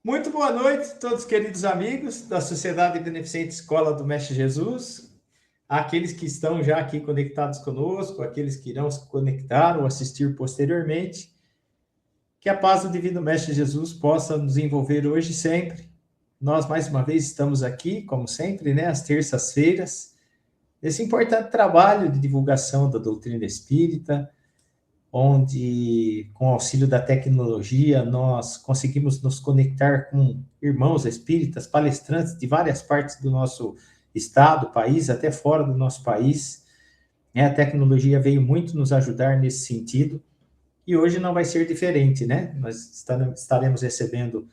Muito boa noite, todos queridos amigos da Sociedade Beneficente Escola do Mestre Jesus, aqueles que estão já aqui conectados conosco, aqueles que irão se conectar ou assistir posteriormente. Que a paz do Divino Mestre Jesus possa nos envolver hoje e sempre. Nós, mais uma vez, estamos aqui, como sempre, né, às terças-feiras, nesse importante trabalho de divulgação da doutrina espírita, onde, com o auxílio da tecnologia, nós conseguimos nos conectar com irmãos espíritas, palestrantes de várias partes do nosso estado, país, até fora do nosso país. A tecnologia veio muito nos ajudar nesse sentido, e hoje não vai ser diferente, né? Nós estaremos recebendo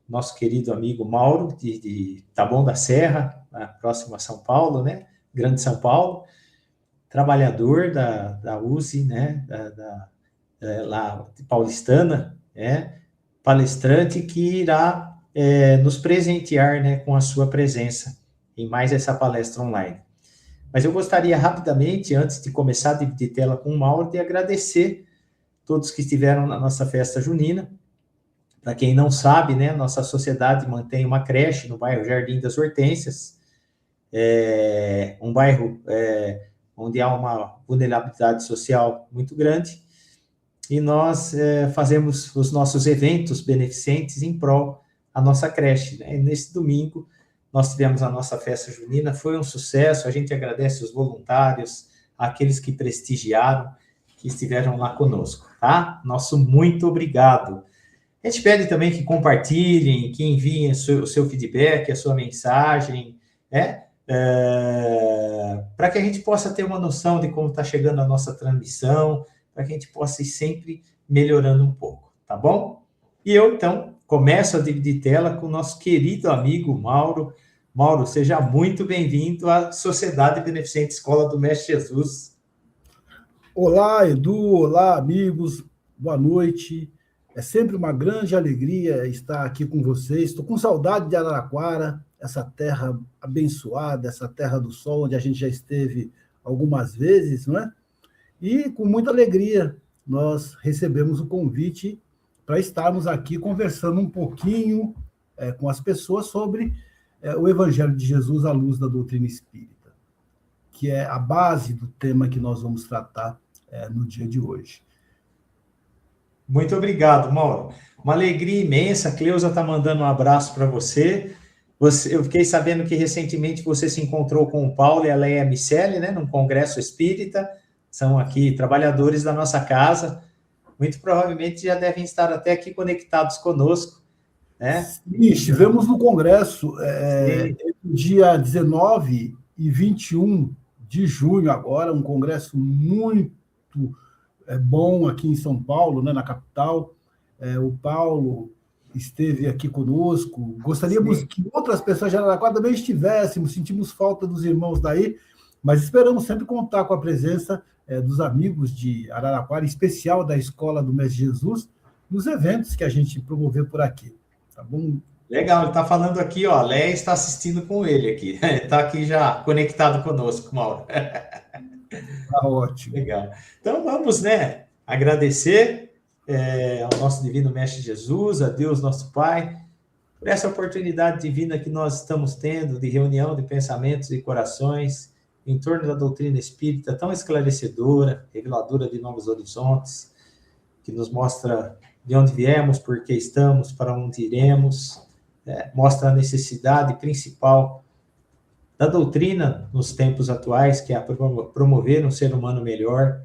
nosso querido amigo Mauro, de Taboão da Serra, próximo a São Paulo, né? Grande São Paulo, trabalhador da USE, né? Lá de Paulistana, palestrante que irá nos presentear, né, com a sua presença em mais essa palestra online. Mas eu gostaria rapidamente, antes de começar a dividir tela com o Mauro, de agradecer todos que estiveram na nossa festa junina. Para quem não sabe, né, nossa sociedade mantém uma creche no bairro Jardim das Hortênsias, um bairro onde há uma vulnerabilidade social muito grande, e nós fazemos os nossos eventos beneficentes em prol da nossa creche, né? E nesse domingo, nós tivemos a nossa festa junina, foi um sucesso, a gente agradece os voluntários, aqueles que prestigiaram, que estiveram lá conosco, tá? Nosso muito obrigado. A gente pede também que compartilhem, que enviem o seu feedback, a sua mensagem, para que a gente possa ter uma noção de como está chegando a nossa transmissão, para que a gente possa ir sempre melhorando um pouco, tá bom? E eu, então, começo a dividir tela com o nosso querido amigo Mauro. Mauro, seja muito bem-vindo à Sociedade Beneficente Escola do Mestre Jesus. Olá, Edu, olá, amigos, boa noite. É sempre uma grande alegria estar aqui com vocês. Estou com saudade de Araraquara, essa terra abençoada, essa terra do sol, onde a gente já esteve algumas vezes, não é? E com muita alegria nós recebemos o convite para estarmos aqui conversando um pouquinho com as pessoas sobre o Evangelho de Jesus à luz da doutrina espírita, que é a base do tema que nós vamos tratar no dia de hoje. Muito obrigado, Mauro. Uma alegria imensa. A Cleusa está mandando um abraço para você. Eu fiquei sabendo que recentemente você se encontrou com o Paulo e a Leia Miceli, né, num congresso espírita. São aqui trabalhadores da nossa casa. Muito provavelmente já devem estar até aqui conectados conosco, né? Sim, estivemos no congresso dia 19 e 21 de junho agora, um congresso muito bom aqui em São Paulo, né, na capital. O Paulo esteve aqui conosco. Gostaríamos Sim. que outras pessoas de Araraquara também estivéssemos, sentimos falta dos irmãos daí, mas esperamos sempre contar com a presença dos amigos de Araraquara, em especial da Escola do Mestre Jesus, nos eventos que a gente promoveu por aqui. Tá bom? Legal, ele está falando aqui, ó, a Leia está assistindo com ele aqui. Está aqui já conectado conosco, Mauro. Tá ótimo. Legal. Então vamos, né, agradecer ao nosso Divino Mestre Jesus, a Deus, nosso Pai, por essa oportunidade divina que nós estamos tendo de reunião de pensamentos e corações em torno da doutrina espírita tão esclarecedora, reveladora de novos horizontes, que nos mostra de onde viemos, por que estamos, para onde iremos, mostra a necessidade principal da doutrina nos tempos atuais, que é promover um ser humano melhor.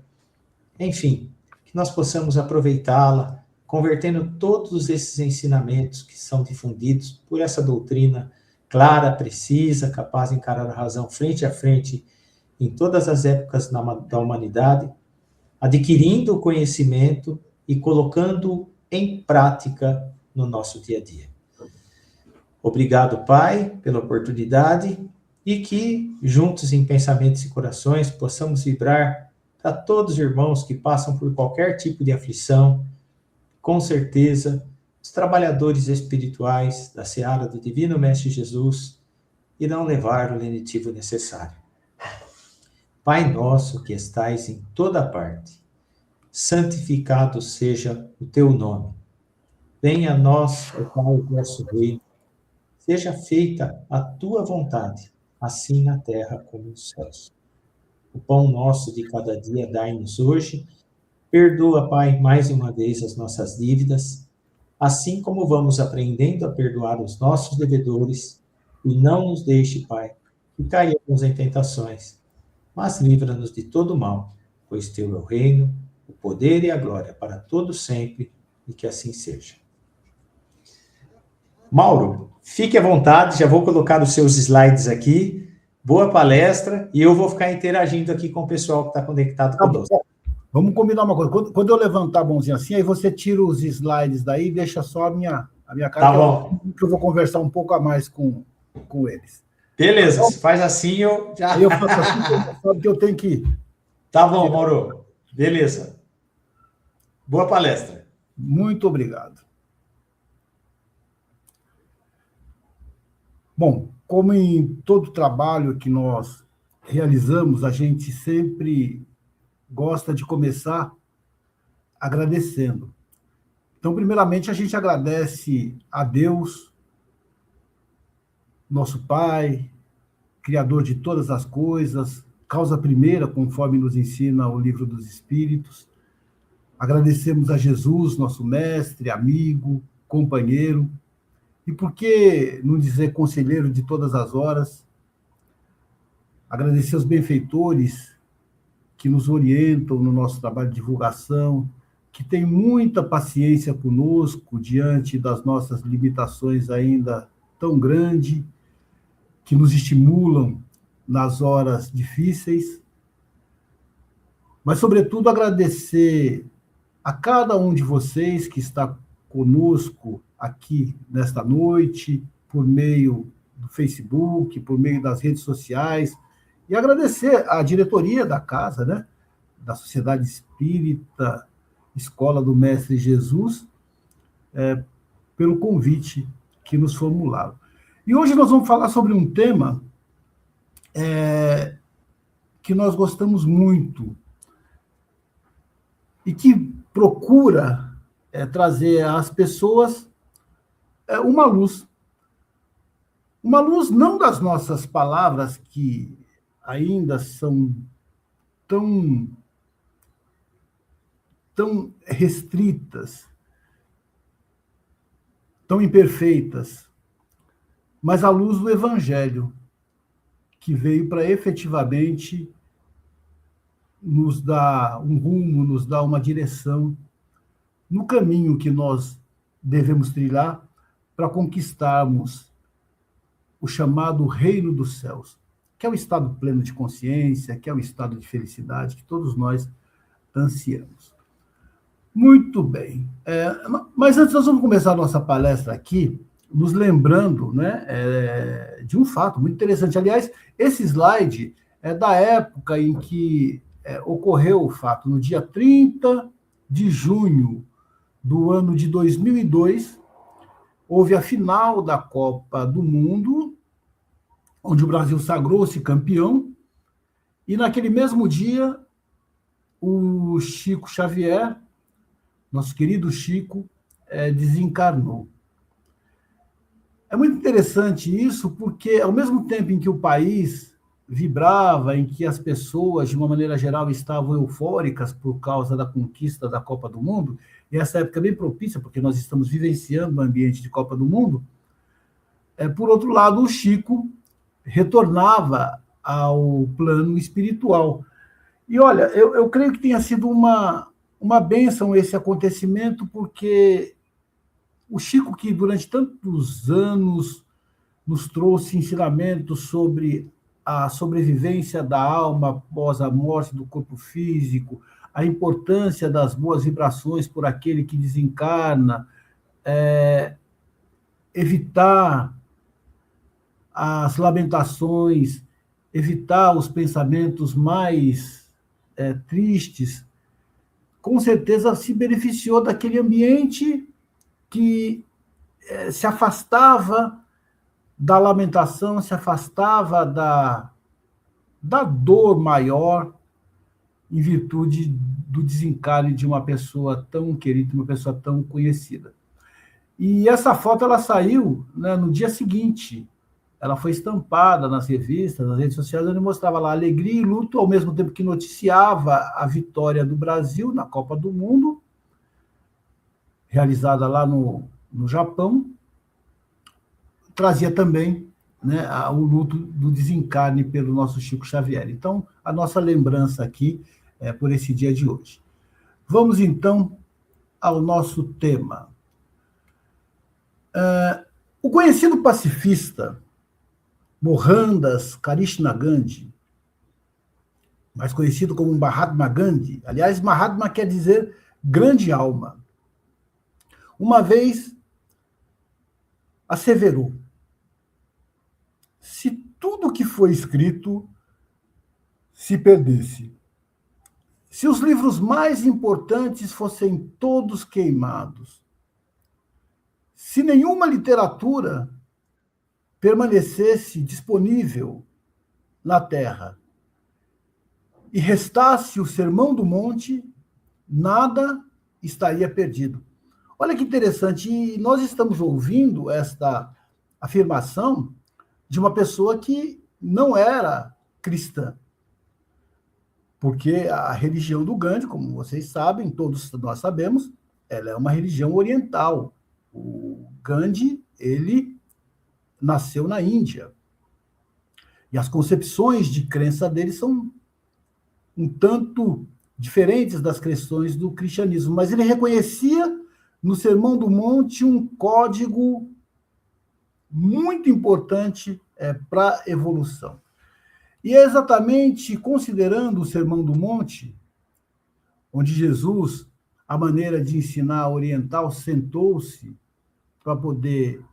Enfim, que nós possamos aproveitá-la, convertendo todos esses ensinamentos que são difundidos por essa doutrina clara, precisa, capaz de encarar a razão frente a frente em todas as épocas da humanidade, adquirindo o conhecimento e colocando em prática no nosso dia a dia. Obrigado, Pai, pela oportunidade e que, juntos em pensamentos e corações, possamos vibrar para todos os irmãos que passam por qualquer tipo de aflição, com certeza, os trabalhadores espirituais da seara do Divino Mestre Jesus irão levar o lenitivo necessário. Pai nosso que estais em toda parte, santificado seja o teu nome. Venha a nós, ó Pai, o vosso reino. Seja feita a tua vontade, assim na terra como nos céus. O pão nosso de cada dia dai-nos hoje. Perdoa, Pai, mais uma vez as nossas dívidas, assim como vamos aprendendo a perdoar os nossos devedores, e não nos deixe, Pai, que caiamos em tentações, mas livra-nos de todo mal, pois teu é o reino, o poder e a glória para todos sempre, e que assim seja. Mauro, fique à vontade, já vou colocar os seus slides aqui. Boa palestra, e eu vou ficar interagindo aqui com o pessoal que está conectado conosco. Vamos combinar uma coisa. Quando eu levantar a mãozinha assim, aí você tira os slides daí e deixa só a minha cara. Tá bom. Que eu vou conversar um pouco a mais com eles. Beleza, então, se faz assim, eu já... Aí eu faço assim, sabe que eu tenho que ir. Tá bom, Mauro. Beleza. Boa palestra. Muito obrigado. Bom, como em todo trabalho que nós realizamos, a gente sempre gosta de começar agradecendo. Então, primeiramente, a gente agradece a Deus, nosso Pai, Criador de todas as coisas, causa primeira, conforme nos ensina o Livro dos Espíritos. Agradecemos a Jesus, nosso mestre, amigo, companheiro, e por que não dizer conselheiro de todas as horas? Agradecer aos benfeitores que nos orientam no nosso trabalho de divulgação, que têm muita paciência conosco diante das nossas limitações ainda tão grandes, que nos estimulam nas horas difíceis. Mas, sobretudo, agradecer a cada um de vocês que está conosco aqui nesta noite, por meio do Facebook, por meio das redes sociais, e agradecer à diretoria da casa, né, da Sociedade Espírita Escola do Mestre Jesus, pelo convite que nos formularam. E hoje nós vamos falar sobre um tema que nós gostamos muito e que procura trazer às pessoas uma luz. Uma luz não das nossas palavras, que ainda são tão restritas, tão imperfeitas, mas a luz do Evangelho, que veio para efetivamente nos dar um rumo, nos dar uma direção no caminho que nós devemos trilhar para conquistarmos o chamado reino dos céus, que é o estado pleno de consciência, que é o estado de felicidade que todos nós ansiamos. Muito bem. Mas antes nós vamos começar a nossa palestra aqui, nos lembrando, né, de um fato muito interessante. Aliás, esse slide é da época em que ocorreu o fato. No dia 30 de junho do ano de 2002, houve a final da Copa do Mundo, onde o Brasil sagrou-se campeão, e naquele mesmo dia, o Chico Xavier, nosso querido Chico, desencarnou. É muito interessante isso, porque ao mesmo tempo em que o país vibrava, em que as pessoas, de uma maneira geral, estavam eufóricas por causa da conquista da Copa do Mundo, e essa época é bem propícia, porque nós estamos vivenciando um ambiente de Copa do Mundo, por outro lado, o Chico retornava ao plano espiritual. E olha, eu creio que tenha sido uma bênção esse acontecimento, porque o Chico, que durante tantos anos nos trouxe ensinamentos sobre a sobrevivência da alma após a morte do corpo físico, a importância das boas vibrações por aquele que desencarna, evitar as lamentações, evitar os pensamentos mais tristes, com certeza se beneficiou daquele ambiente que se afastava da lamentação, se afastava da dor maior em virtude do desencarne de uma pessoa tão querida, uma pessoa tão conhecida. E essa foto ela saiu, né, no dia seguinte. Ela foi estampada nas revistas, nas redes sociais, onde mostrava lá alegria e luto, ao mesmo tempo que noticiava a vitória do Brasil na Copa do Mundo, realizada lá no Japão, trazia também, né, o luto do desencarne pelo nosso Chico Xavier. Então, a nossa lembrança aqui é por esse dia de hoje. Vamos, então, ao nosso tema. O conhecido pacifista Mohandas Krishna Gandhi, mais conhecido como Mahatma Gandhi, aliás, Mahatma quer dizer grande alma, uma vez asseverou: se tudo que foi escrito se perdesse, se os livros mais importantes fossem todos queimados, se nenhuma literatura permanecesse disponível na Terra e restasse o Sermão do Monte, nada estaria perdido. Olha que interessante, e nós estamos ouvindo esta afirmação de uma pessoa que não era cristã, porque a religião do Gandhi, como vocês sabem, todos nós sabemos, ela é uma religião oriental. O Gandhi, ele nasceu na Índia. E as concepções de crença dele são um tanto diferentes das questões do cristianismo, mas ele reconhecia no Sermão do Monte um código muito importante para a evolução. E é exatamente considerando o Sermão do Monte, onde Jesus, a maneira de ensinar oriental, sentou-se para poder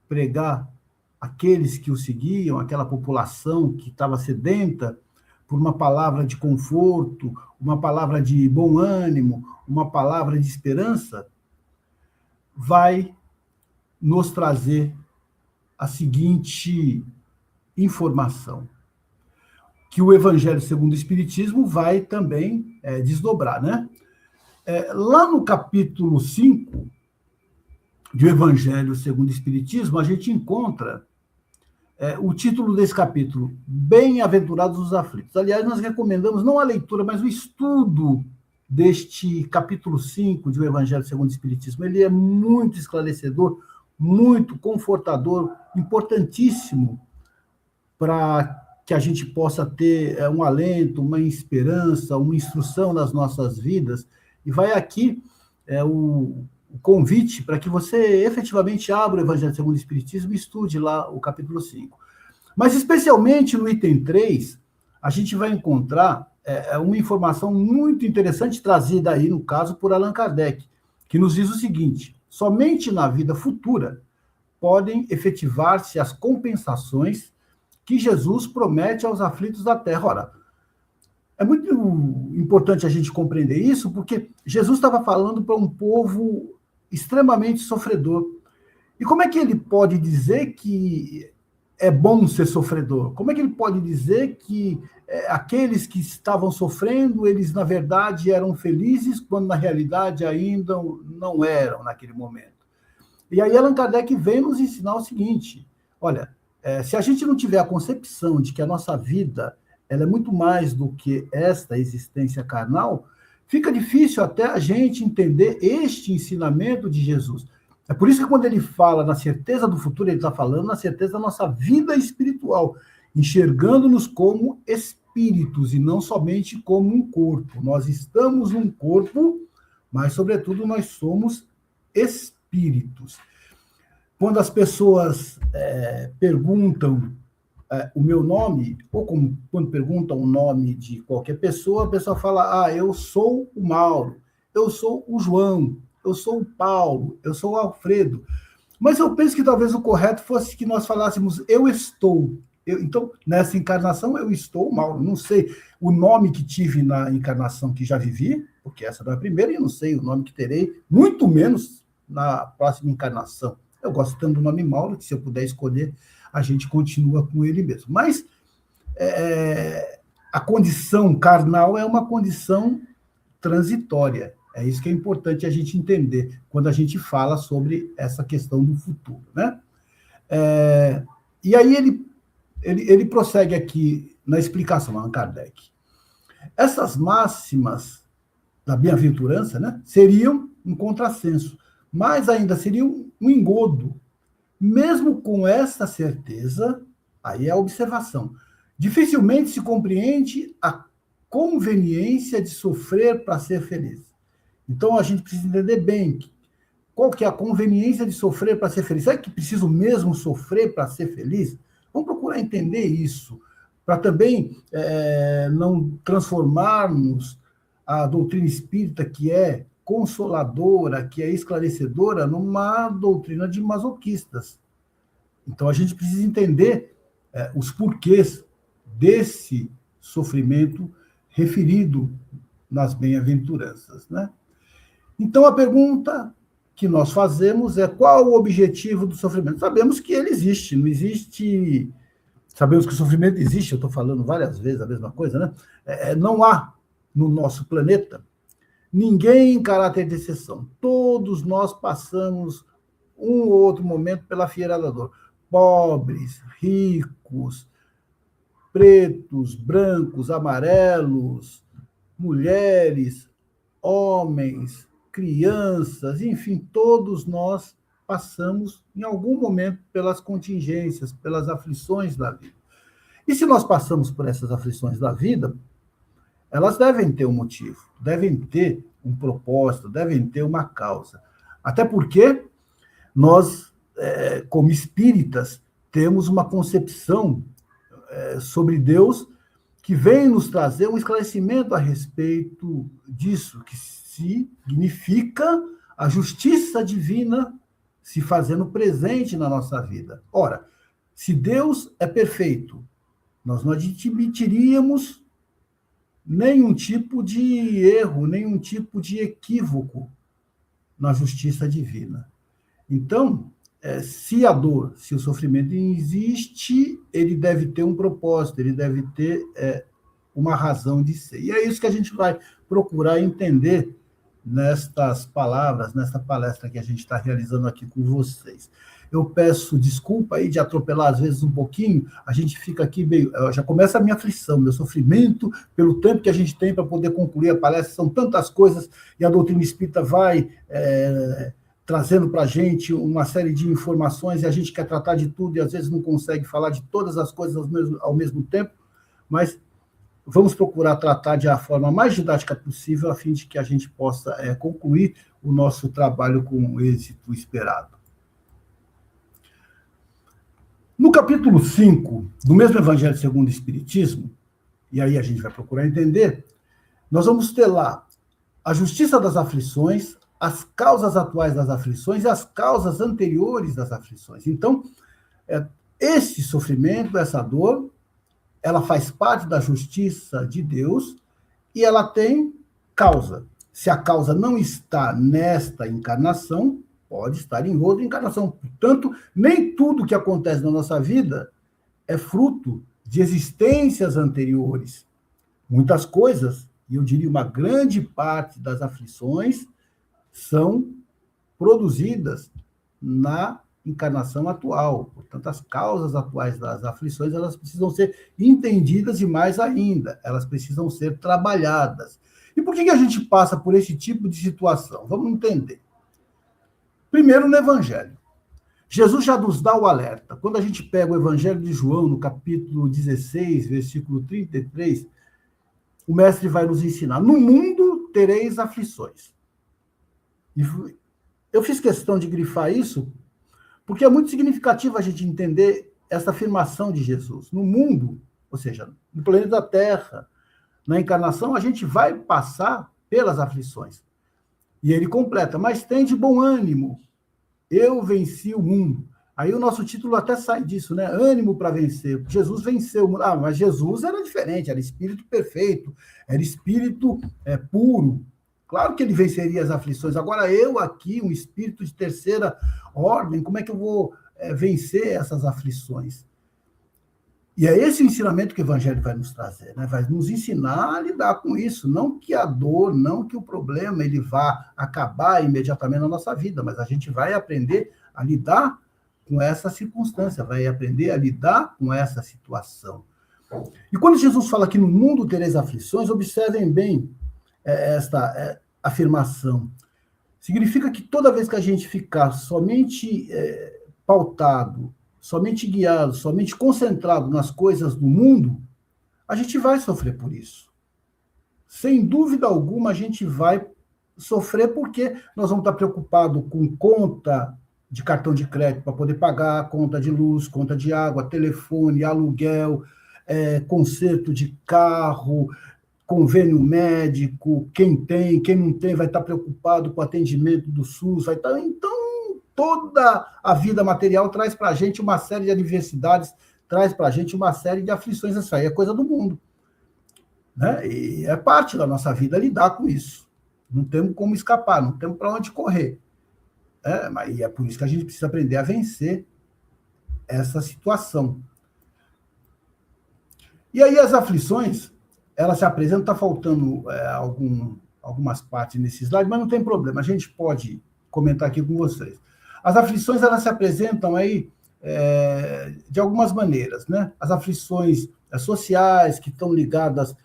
pregar aqueles que o seguiam, aquela população que estava sedenta por uma palavra de conforto, uma palavra de bom ânimo, uma palavra de esperança. vai nos trazer a seguinte informação, que o Evangelho segundo o Espiritismo vai também desdobrar, né? Lá no capítulo 5 do Evangelho segundo o Espiritismo, a gente encontra o título desse capítulo, Bem-aventurados os aflitos. Aliás, nós recomendamos não a leitura, mas o estudo deste capítulo 5 do Evangelho segundo o Espiritismo. Ele é muito esclarecedor, muito confortador, importantíssimo para que a gente possa ter um alento, uma esperança, uma instrução nas nossas vidas. E vai aqui o convite para que você efetivamente abra o Evangelho segundo o Espiritismo e estude lá o capítulo 5. Mas, especialmente no item 3, a gente vai encontrar uma informação muito interessante trazida aí, no caso, por Allan Kardec, que nos diz o seguinte: somente na vida futura podem efetivar-se as compensações que Jesus promete aos aflitos da terra. Ora, é muito importante a gente compreender isso, porque Jesus estava falando para um povo extremamente sofredor. E como é que ele pode dizer que é bom ser sofredor? Como é que ele pode dizer que aqueles que estavam sofrendo, eles, na verdade, eram felizes, quando, na realidade, ainda não eram naquele momento? E aí Allan Kardec vem nos ensinar o seguinte: olha, se a gente não tiver a concepção de que a nossa vida ela é muito mais do que esta existência carnal, fica difícil até a gente entender este ensinamento de Jesus. É por isso que quando ele fala na certeza do futuro, ele está falando na certeza da nossa vida espiritual, enxergando-nos como espíritos e não somente como um corpo. Nós estamos num corpo, mas, sobretudo, nós somos espíritos. Quando as pessoas perguntam o meu nome, ou quando perguntam o nome de qualquer pessoa, a pessoa fala: eu sou o Mauro, eu sou o João, eu sou o Paulo, eu sou o Alfredo. Mas eu penso que talvez o correto fosse que nós falássemos: eu estou. Então, nessa encarnação, eu estou o Mauro. Não sei o nome que tive na encarnação que já vivi, porque essa não é a primeira, e não sei o nome que terei, muito menos na próxima encarnação. Eu gosto tanto do nome Mauro, que se eu puder escolher, a gente continua com ele mesmo. Mas a condição carnal é uma condição transitória. É isso que é importante a gente entender quando a gente fala sobre essa questão do futuro, né? E aí ele prossegue aqui na explicação, Allan Kardec. Essas máximas da bem-aventurança, né, seriam um contrassenso, mas ainda seriam um engodo. Mesmo com essa certeza, aí é a observação, dificilmente se compreende a conveniência de sofrer para ser feliz. Então, a gente precisa entender bem qual que é a conveniência de sofrer para ser feliz. Será que preciso mesmo sofrer para ser feliz? Vamos procurar entender isso, para também não transformarmos a doutrina espírita, que é consoladora, que é esclarecedora, numa doutrina de masoquistas. Então, a gente precisa entender os porquês desse sofrimento referido nas bem-aventuranças, né? Então, a pergunta que nós fazemos é: qual o objetivo do sofrimento? Sabemos que ele existe, não existe... Sabemos que o sofrimento existe, eu estou falando várias vezes a mesma coisa, né? Não há no nosso planeta ninguém em caráter de exceção. Todos nós passamos um ou outro momento pela fieira da dor. Pobres, ricos, pretos, brancos, amarelos, mulheres, homens, crianças, enfim, todos nós passamos em algum momento pelas contingências, pelas aflições da vida. E se nós passamos por essas aflições da vida, elas devem ter um motivo, devem ter um propósito, devem ter uma causa. Até porque nós, como espíritas, temos uma concepção sobre Deus que vem nos trazer um esclarecimento a respeito disso, que significa a justiça divina se fazendo presente na nossa vida. Ora, se Deus é perfeito, nós não admitiríamos nenhum tipo de erro, nenhum tipo de equívoco na justiça divina. Então, se a dor, se o sofrimento existe, ele deve ter um propósito, ele deve ter uma razão de ser. E é isso que a gente vai procurar entender nestas palavras, nessa palestra que a gente está realizando aqui com vocês. Eu peço desculpa aí de atropelar às vezes um pouquinho, a gente fica aqui meio... Já começa a minha aflição, meu sofrimento, pelo tempo que a gente tem para poder concluir a palestra, são tantas coisas, e a doutrina espírita vai trazendo para a gente uma série de informações, e a gente quer tratar de tudo, e às vezes não consegue falar de todas as coisas ao mesmo tempo, mas vamos procurar tratar de a forma mais didática possível, a fim de que a gente possa concluir o nosso trabalho com o êxito esperado. No capítulo 5 do mesmo Evangelho segundo o Espiritismo, e aí a gente vai procurar entender, nós vamos ter lá a justiça das aflições, as causas atuais das aflições e as causas anteriores das aflições. Então, esse sofrimento, essa dor, ela faz parte da justiça de Deus e ela tem causa. Se a causa não está nesta encarnação, pode estar em outra encarnação. Portanto, nem tudo que acontece na nossa vida é fruto de existências anteriores. Muitas coisas, e eu diria uma grande parte das aflições, são produzidas na encarnação atual. Portanto, as causas atuais das aflições, elas precisam ser entendidas e mais ainda, elas precisam ser trabalhadas. E por que a gente passa por esse tipo de situação? Vamos entender. Primeiro, no Evangelho. Jesus já nos dá o alerta. Quando a gente pega o Evangelho de João, no capítulo 16, versículo 33, o mestre vai nos ensinar: no mundo tereis aflições. E eu fiz questão de grifar isso, porque é muito significativo a gente entender essa afirmação de Jesus. No mundo, ou seja, no planeta Terra, na encarnação, a gente vai passar pelas aflições. E ele completa: mas tem de bom ânimo, eu venci o mundo. Aí o nosso título até sai disso, né? Ânimo para vencer. Jesus venceu o mundo. Ah, mas Jesus era diferente, era espírito perfeito, era espírito puro. Claro que ele venceria as aflições. Agora eu aqui, um espírito de terceira ordem, como é que eu vou vencer essas aflições? E é esse o ensinamento que o Evangelho vai nos trazer, né? Vai nos ensinar a lidar com isso. Não que a dor, não que o problema ele vá acabar imediatamente na nossa vida, mas a gente vai aprender a lidar com essa circunstância, vai aprender a lidar com essa situação. E quando Jesus fala que no mundo tereis aflições, observem bem esta afirmação. Significa que toda vez que a gente ficar somente pautado, somente guiado, somente concentrado nas coisas do mundo, a gente vai sofrer por isso. Sem dúvida alguma, a gente vai sofrer porque nós vamos estar preocupados com conta de cartão de crédito para poder pagar a conta de luz, conta de água, telefone, aluguel, conserto de carro, convênio médico, quem tem, quem não tem, vai estar preocupado com o atendimento do SUS, vai estar... Então, toda a vida material traz para a gente uma série de adversidades, traz para a gente uma série de aflições. Isso aí é coisa do mundo, né? E é parte da nossa vida lidar com isso. Não temos como escapar, não temos para onde correr. Mas é por isso que a gente precisa aprender a vencer essa situação. E aí as aflições, elas se apresentam, está faltando algumas partes nesse slide, mas não tem problema, a gente pode comentar aqui com vocês. As aflições, elas se apresentam aí de algumas maneiras, né? As aflições sociais, que estão ligadas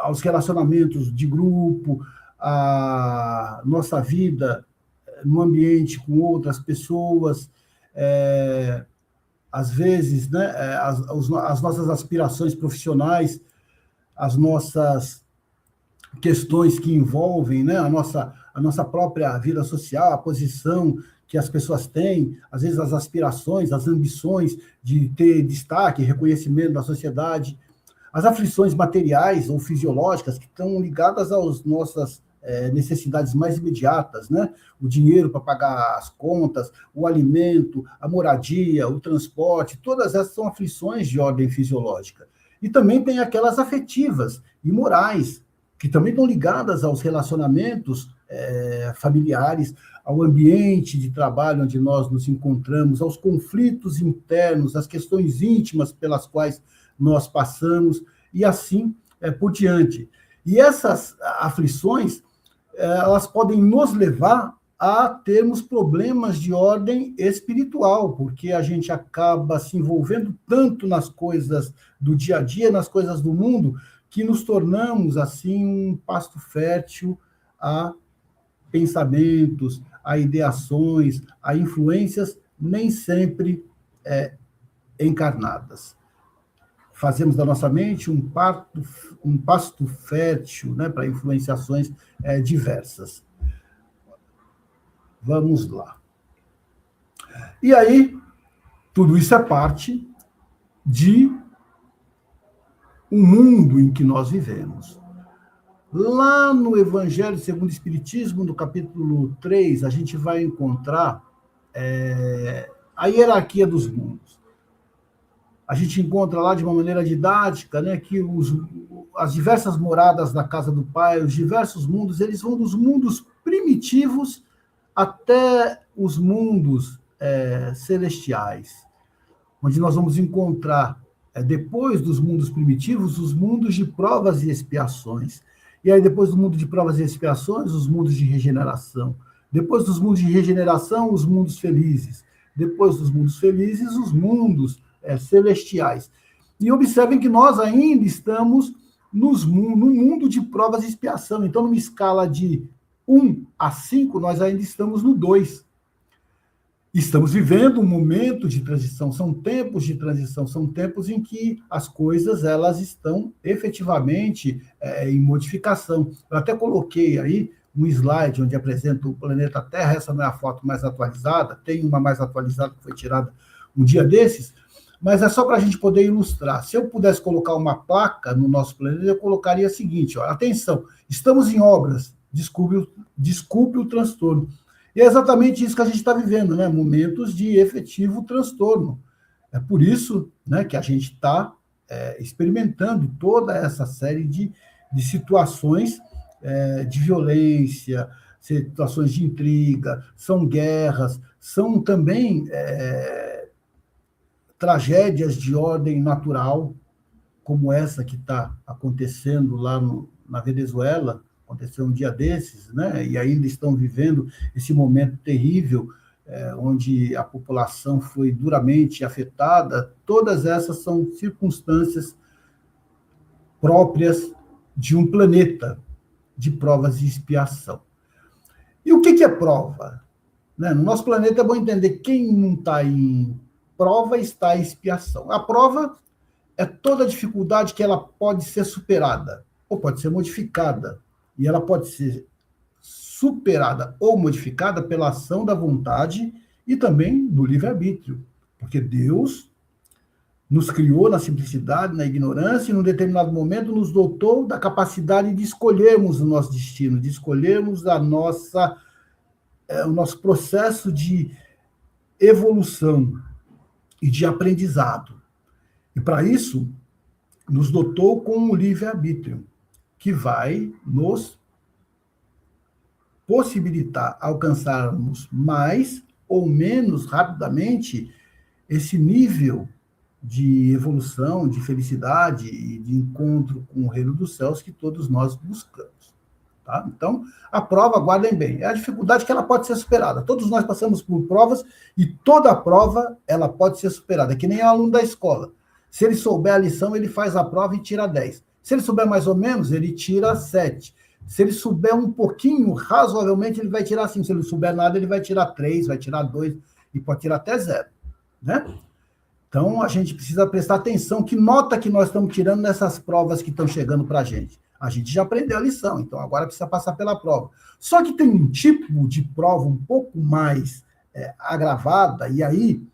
aos relacionamentos de grupo, a nossa vida no ambiente com outras pessoas, às vezes, né, as nossas aspirações profissionais, as nossas questões que envolvem, né, a nossa própria vida social, a posição que as pessoas têm, às vezes as aspirações, as ambições de ter destaque, reconhecimento da sociedade, as aflições materiais ou fisiológicas que estão ligadas às nossas necessidades mais imediatas, né? O dinheiro para pagar as contas, o alimento, a moradia, o transporte, todas essas são aflições de ordem fisiológica. E também tem aquelas afetivas e morais, que também estão ligadas aos relacionamentos familiares, ao ambiente de trabalho onde nós nos encontramos, aos conflitos internos, às questões íntimas pelas quais nós passamos, e assim por diante. E essas aflições, elas podem nos levar a termos problemas de ordem espiritual, porque a gente acaba se envolvendo tanto nas coisas do dia a dia, nas coisas do mundo, que nos tornamos, assim, um pasto fértil a pensamentos, a ideações, a influências nem sempre encarnadas. Fazemos da nossa mente um pasto fértil, né, para influenciações diversas. Vamos lá. E aí, tudo isso é parte de um mundo em que nós vivemos. Lá no Evangelho segundo o Espiritismo, no capítulo 3, a gente vai encontrar a hierarquia dos mundos. A gente encontra lá de uma maneira didática, né, que as diversas moradas da casa do Pai, os diversos mundos, eles vão dos mundos primitivos até os mundos celestiais, onde nós vamos encontrar, depois dos mundos primitivos, os mundos de provas e expiações. E aí, depois do mundo de provas e expiações, os mundos de regeneração. Depois dos mundos de regeneração, os mundos felizes. Depois dos mundos felizes, os mundos celestiais. E observem que nós ainda estamos no mundo de provas e expiação. Então, numa escala de 1 a 5, nós ainda estamos no 2. Estamos vivendo um momento de transição, são tempos de transição, são tempos em que as coisas elas estão efetivamente em modificação. Eu até coloquei aí um slide onde apresenta o planeta Terra, essa não é a foto mais atualizada, tem uma mais atualizada que foi tirada um dia desses, mas é só para a gente poder ilustrar. Se eu pudesse colocar uma placa no nosso planeta, eu colocaria o seguinte, ó, atenção, estamos em obras, desculpe o transtorno. E é exatamente isso que a gente está vivendo, né? Momentos de efetivo transtorno. É por isso, né, que a gente está experimentando toda essa série de situações de violência, situações de intriga, são guerras, são também tragédias de ordem natural, como essa que está acontecendo lá na Venezuela, aconteceu um dia desses, né? E ainda estão vivendo esse momento terrível, onde a população foi duramente afetada. Todas essas são circunstâncias próprias de um planeta de provas e expiação. E o que é prova? Né? No nosso planeta é bom entender, quem não está em prova está em expiação. A prova é toda dificuldade que ela pode ser superada, ou pode ser modificada. E ela pode ser superada ou modificada pela ação da vontade e também do livre-arbítrio. Porque Deus nos criou na simplicidade, na ignorância, e num determinado momento nos dotou da capacidade de escolhermos o nosso destino, de escolhermos o nosso processo de evolução e de aprendizado. E para isso, nos dotou com o livre-arbítrio, que vai nos possibilitar alcançarmos mais ou menos rapidamente esse nível de evolução, de felicidade e de encontro com o reino dos céus que todos nós buscamos. Tá? Então, a prova, guardem bem, é a dificuldade que ela pode ser superada. Todos nós passamos por provas e toda prova ela pode ser superada, é que nem o aluno da escola. Se ele souber a lição, ele faz a prova e tira 10. Se ele souber mais ou menos, ele tira 7. Se ele souber um pouquinho, razoavelmente, ele vai tirar 5. Se ele não souber nada, ele vai tirar 3, vai tirar 2 e pode tirar até 0. Né? Então, a gente precisa prestar atenção. Que nota que nós estamos tirando nessas provas que estão chegando para a gente? A gente já aprendeu a lição, então agora precisa passar pela prova. Só que tem um tipo de prova um pouco mais agravada, e aí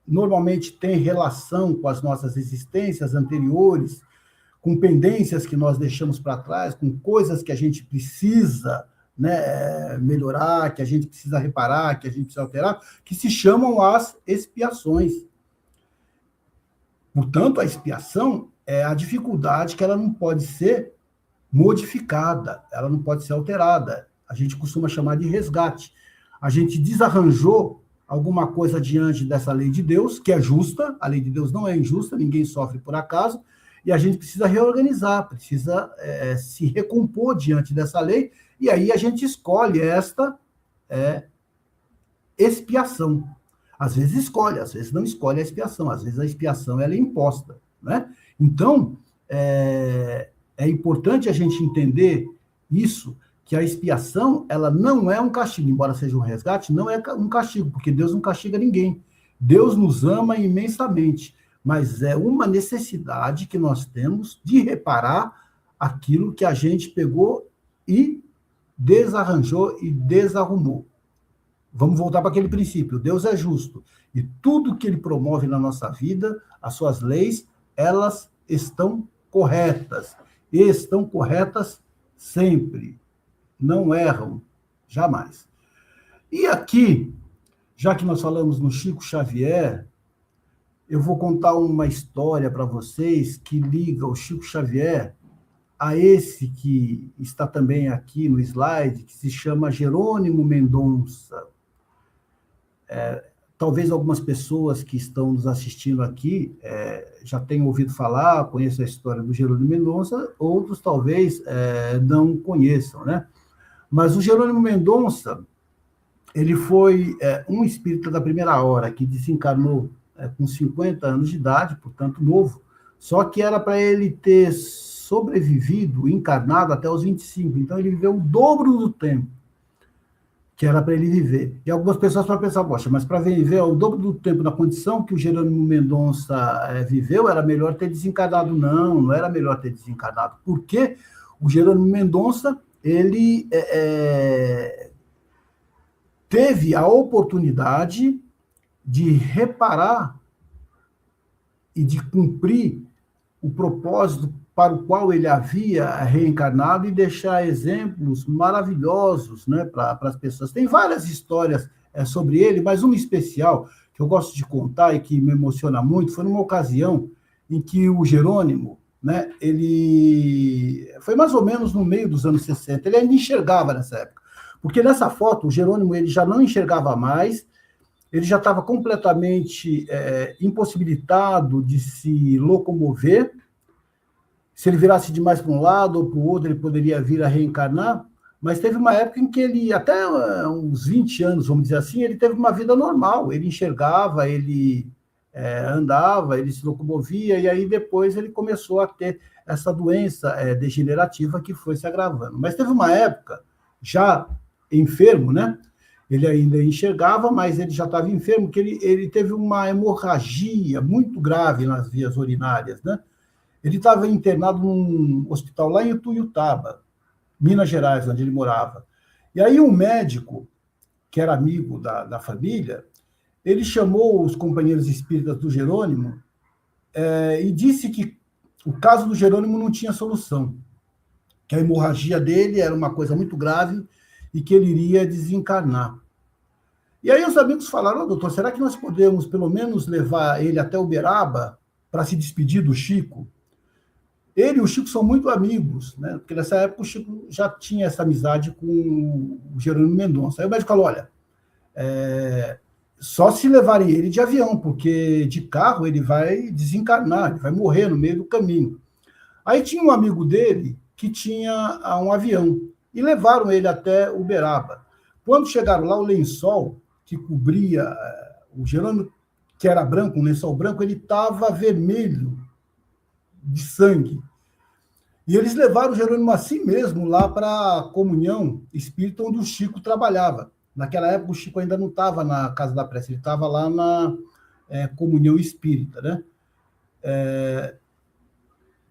normalmente tem relação com as nossas existências anteriores, com pendências que nós deixamos para trás, com coisas que a gente precisa, né, melhorar, que a gente precisa reparar, que a gente precisa alterar, que se chamam as expiações. Portanto, a expiação é a dificuldade que ela não pode ser modificada, ela não pode ser alterada. A gente costuma chamar de resgate. A gente desarranjou alguma coisa diante dessa lei de Deus, que é justa, a lei de Deus não é injusta, ninguém sofre por acaso, e a gente precisa reorganizar, precisa se recompor diante dessa lei, e aí a gente escolhe esta expiação. Às vezes escolhe, às vezes não escolhe a expiação, às vezes a expiação ela é imposta, né? Então, é importante a gente entender isso, que a expiação, ela não é um castigo, embora seja um resgate, não é um castigo, porque Deus não castiga ninguém. Deus nos ama imensamente, mas é uma necessidade que nós temos de reparar aquilo que a gente pegou e desarranjou e desarrumou. Vamos voltar para aquele princípio. Deus é justo. E tudo que ele promove na nossa vida, as suas leis, elas estão corretas. E estão corretas sempre. Não erram, jamais. E aqui, já que nós falamos no Chico Xavier, eu vou contar uma história para vocês que liga o Chico Xavier a esse que está também aqui no slide, que se chama Jerônimo Mendonça. Talvez algumas pessoas que estão nos assistindo aqui já tenham ouvido falar, conheçam a história do Jerônimo Mendonça, outros talvez não conheçam, né? Mas o Jerônimo Mendonça, ele foi um espírita da primeira hora, que desencarnou com 50 anos de idade, portanto novo, só que era para ele ter sobrevivido, encarnado até os 25, então ele viveu o dobro do tempo que era para ele viver. E algumas pessoas podem pensar, poxa, mas para viver o dobro do tempo na condição que o Jerônimo Mendonça viveu, era melhor ter desencarnado. Não, não era melhor ter desencarnado. Porque o Jerônimo Mendonça, ele teve a oportunidade de reparar e de cumprir o propósito para o qual ele havia reencarnado e deixar exemplos maravilhosos, né, para as pessoas. Tem várias histórias sobre ele, mas uma especial que eu gosto de contar e que me emociona muito foi numa ocasião em que o Jerônimo, né, ele foi mais ou menos no meio dos anos 60, ele ainda enxergava nessa época, porque nessa foto o Jerônimo ele já não enxergava mais, ele já estava completamente impossibilitado de se locomover. Se ele virasse demais para um lado ou para o outro, ele poderia vir a reencarnar, mas teve uma época em que ele, até uns 20 anos, vamos dizer assim, ele teve uma vida normal, ele enxergava, ele andava, ele se locomovia, e aí depois ele começou a ter essa doença degenerativa que foi se agravando. Mas teve uma época, já enfermo, né? Ele ainda enxergava, mas ele já estava enfermo, que ele teve uma hemorragia muito grave nas vias urinárias, né? Ele estava internado num hospital lá em Ituiutaba, Minas Gerais, onde ele morava. E aí um médico, que era amigo da família, ele chamou os companheiros espíritas do Jerônimo e disse que o caso do Jerônimo não tinha solução, que a hemorragia dele era uma coisa muito grave e que ele iria desencarnar. E aí os amigos falaram, doutor, será que nós podemos pelo menos levar ele até Uberaba para se despedir do Chico? Ele e o Chico são muito amigos, né? Porque nessa época o Chico já tinha essa amizade com o Jerônimo Mendonça. Aí o médico falou, olha, só se levarem ele de avião, porque de carro ele vai desencarnar, ele vai morrer no meio do caminho. Aí tinha um amigo dele que tinha um avião, e levaram ele até Uberaba. Quando chegaram lá, o lençol que cobria o Jerônimo, que era branco, um lençol branco, ele estava vermelho, de sangue. E eles levaram o Jerônimo assim mesmo lá para a comunhão espírita onde o Chico trabalhava. Naquela época, o Chico ainda não estava na Casa da Prece, ele estava lá na comunhão espírita, né?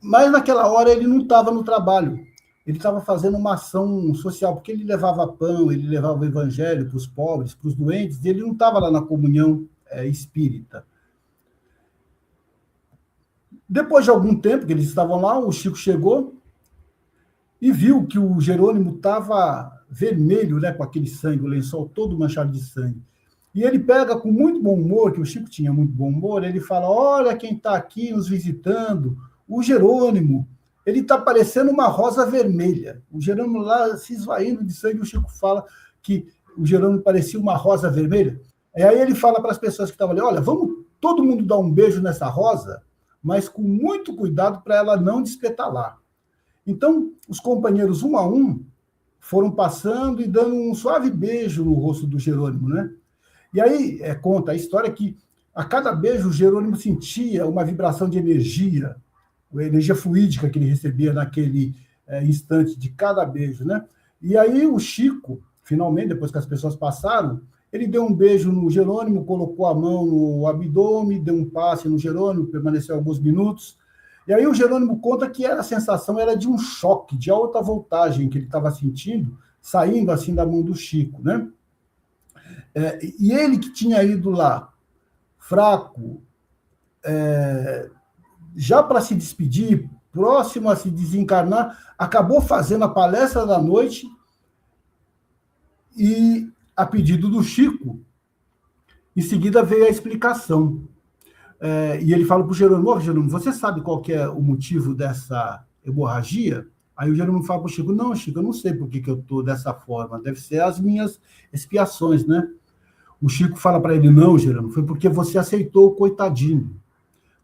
Mas naquela hora ele não estava no trabalho, ele estava fazendo uma ação social, porque ele levava pão, ele levava o evangelho para os pobres, para os doentes, e ele não estava lá na comunhão espírita. Depois de algum tempo que eles estavam lá, o Chico chegou e viu que o Jerônimo estava vermelho, né, com aquele sangue, o lençol todo manchado de sangue. E ele pega com muito bom humor, que o Chico tinha muito bom humor, ele fala, olha quem está aqui nos visitando, o Jerônimo. ele está parecendo uma rosa vermelha. O Jerônimo lá se esvaindo de sangue, o Chico fala que o Jerônimo parecia uma rosa vermelha. E aí ele fala para as pessoas que estavam ali, olha, vamos todo mundo dar um beijo nessa rosa, mas com muito cuidado para ela não despetalar. Então, os companheiros, um a um, foram passando e dando um suave beijo no rosto do Jerônimo, né? E aí conta a história que a cada beijo o Jerônimo sentia uma vibração de energia, a energia fluídica que ele recebia naquele instante de cada beijo, né? E aí o Chico, finalmente, depois que as pessoas passaram, ele deu um beijo no Jerônimo, colocou a mão no abdômen, deu um passe no Jerônimo, permaneceu alguns minutos. E aí o Jerônimo conta que a sensação era de um choque, de alta voltagem que ele estava sentindo, saindo assim da mão do Chico, né? E ele que tinha ido lá, fraco, já para se despedir, próximo a se desencarnar, acabou fazendo a palestra da noite e, a pedido do Chico, em seguida veio a explicação. E ele fala para o Jerônimo, Jerônimo, você sabe qual que é o motivo dessa hemorragia? Aí o Jerônimo fala para o Chico, não, Chico, eu não sei por que eu estou dessa forma, deve ser as minhas expiações, né? O Chico fala para ele, não, Jerônimo, foi porque você aceitou o coitadinho.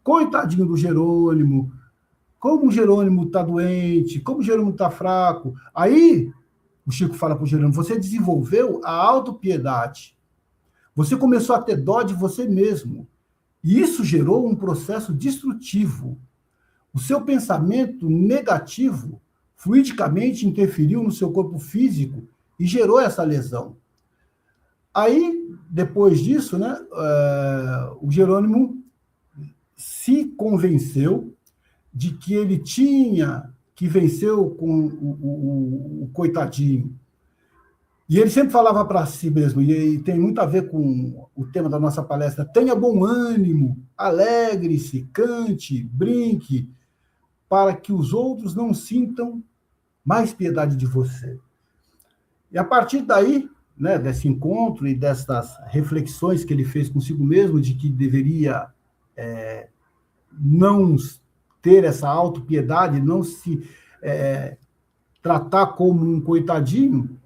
Coitadinho do Jerônimo, como o Jerônimo está doente, como o Jerônimo está fraco. Aí o Chico fala para o Jerônimo, você desenvolveu a autopiedade. Você começou a ter dó de você mesmo. E isso gerou um processo destrutivo. O seu pensamento negativo fluidicamente interferiu no seu corpo físico e gerou essa lesão. Aí, depois disso, né, o Jerônimo se convenceu de que ele tinha que vencer com o coitadinho. E ele sempre falava para si mesmo, e tem muito a ver com o tema da nossa palestra, tenha bom ânimo, alegre-se, cante, brinque, para que os outros não sintam mais piedade de você. E a partir daí, né, desse encontro e dessas reflexões que ele fez consigo mesmo, de que deveria não ter essa autopiedade, não se tratar como um coitadinho,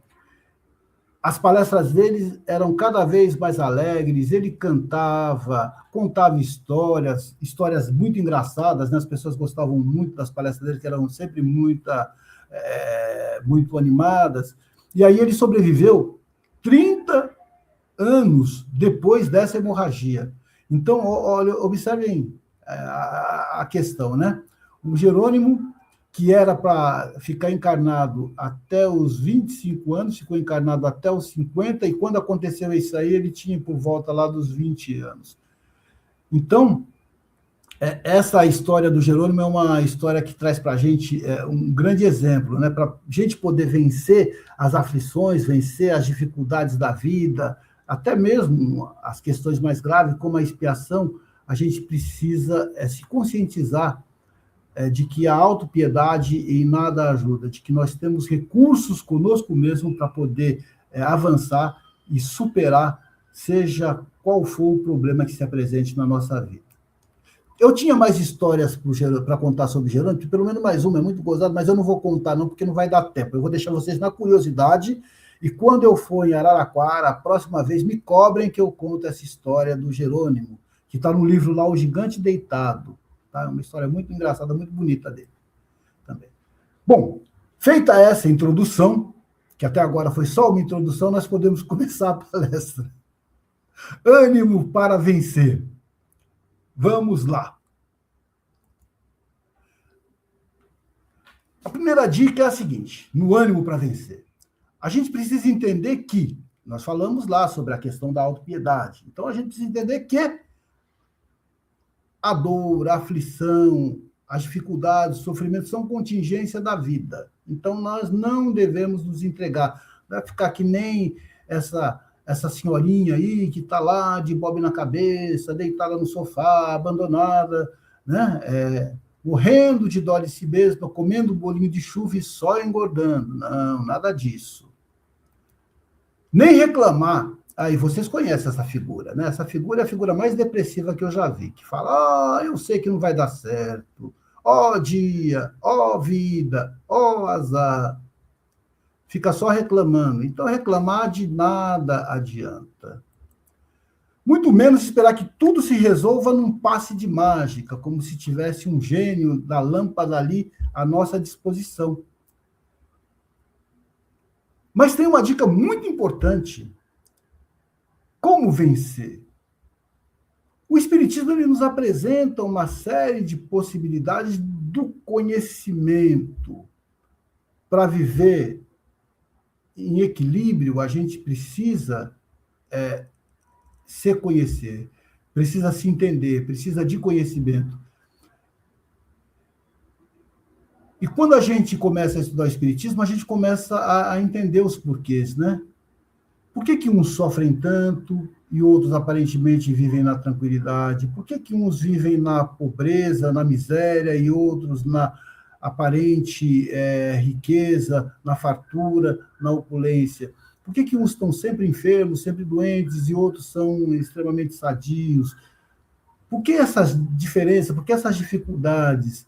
as palestras dele eram cada vez mais alegres, ele cantava, contava histórias muito engraçadas, né? As pessoas gostavam muito das palestras dele, que eram sempre muito animadas. E aí ele sobreviveu 30 anos depois dessa hemorragia. Então, olha, observem a questão, né? O Jerônimo, que era para ficar encarnado até os 25 anos, ficou encarnado até os 50, e quando aconteceu isso aí, ele tinha por volta lá dos 20 anos. Então, essa história do Jerônimo é uma história que traz para a gente um grande exemplo, né? Para a gente poder vencer as aflições, vencer as dificuldades da vida, até mesmo as questões mais graves, como a expiação, a gente precisa se conscientizar de que a autopiedade em nada ajuda, de que nós temos recursos conosco mesmo para poder avançar e superar, seja qual for o problema que se apresente na nossa vida. Eu tinha mais histórias para contar sobre Jerônimo, pelo menos mais uma, é muito gozado, mas eu não vou contar não, porque não vai dar tempo. Eu vou deixar vocês na curiosidade, e quando eu for em Araraquara, a próxima vez, me cobrem que eu conto essa história do Jerônimo, que está no livro lá, O Gigante Deitado. É uma história muito engraçada, muito bonita dele também. Bom, feita essa introdução, que até agora foi só uma introdução, nós podemos começar a palestra. Ânimo para vencer. Vamos lá. A primeira dica é a seguinte, no ânimo para vencer. A gente precisa entender que, nós falamos lá sobre a questão da autopiedade, então a gente precisa entender que a dor, a aflição, as dificuldades, o sofrimento são contingência da vida. Então, nós não devemos nos entregar. Vai ficar que nem essa senhorinha aí que está lá de bobe na cabeça, deitada no sofá, abandonada, né? Morrendo de dó de si mesma, comendo bolinho de chuva e só engordando. Não, nada disso. Nem reclamar. Aí vocês conhecem essa figura, né? Essa figura é a figura mais depressiva que eu já vi, que fala, eu sei que não vai dar certo, Ó dia, ó vida, ó azar. Fica só reclamando. Então, reclamar de nada adianta. Muito menos esperar que tudo se resolva num passe de mágica, como se tivesse um gênio da lâmpada ali à nossa disposição. Mas tem uma dica muito importante. Como vencer? O Espiritismo ele nos apresenta uma série de possibilidades do conhecimento. Para viver em equilíbrio, a gente precisa se conhecer, precisa se entender, precisa de conhecimento. E quando a gente começa a estudar o Espiritismo, a gente começa a entender os porquês, né? Por que uns sofrem tanto e outros aparentemente vivem na tranquilidade? Por que uns vivem na pobreza, na miséria e outros na aparente riqueza, na fartura, na opulência? Por que uns estão sempre enfermos, sempre doentes, e outros são extremamente sadios? Por que essas diferenças, por que essas dificuldades?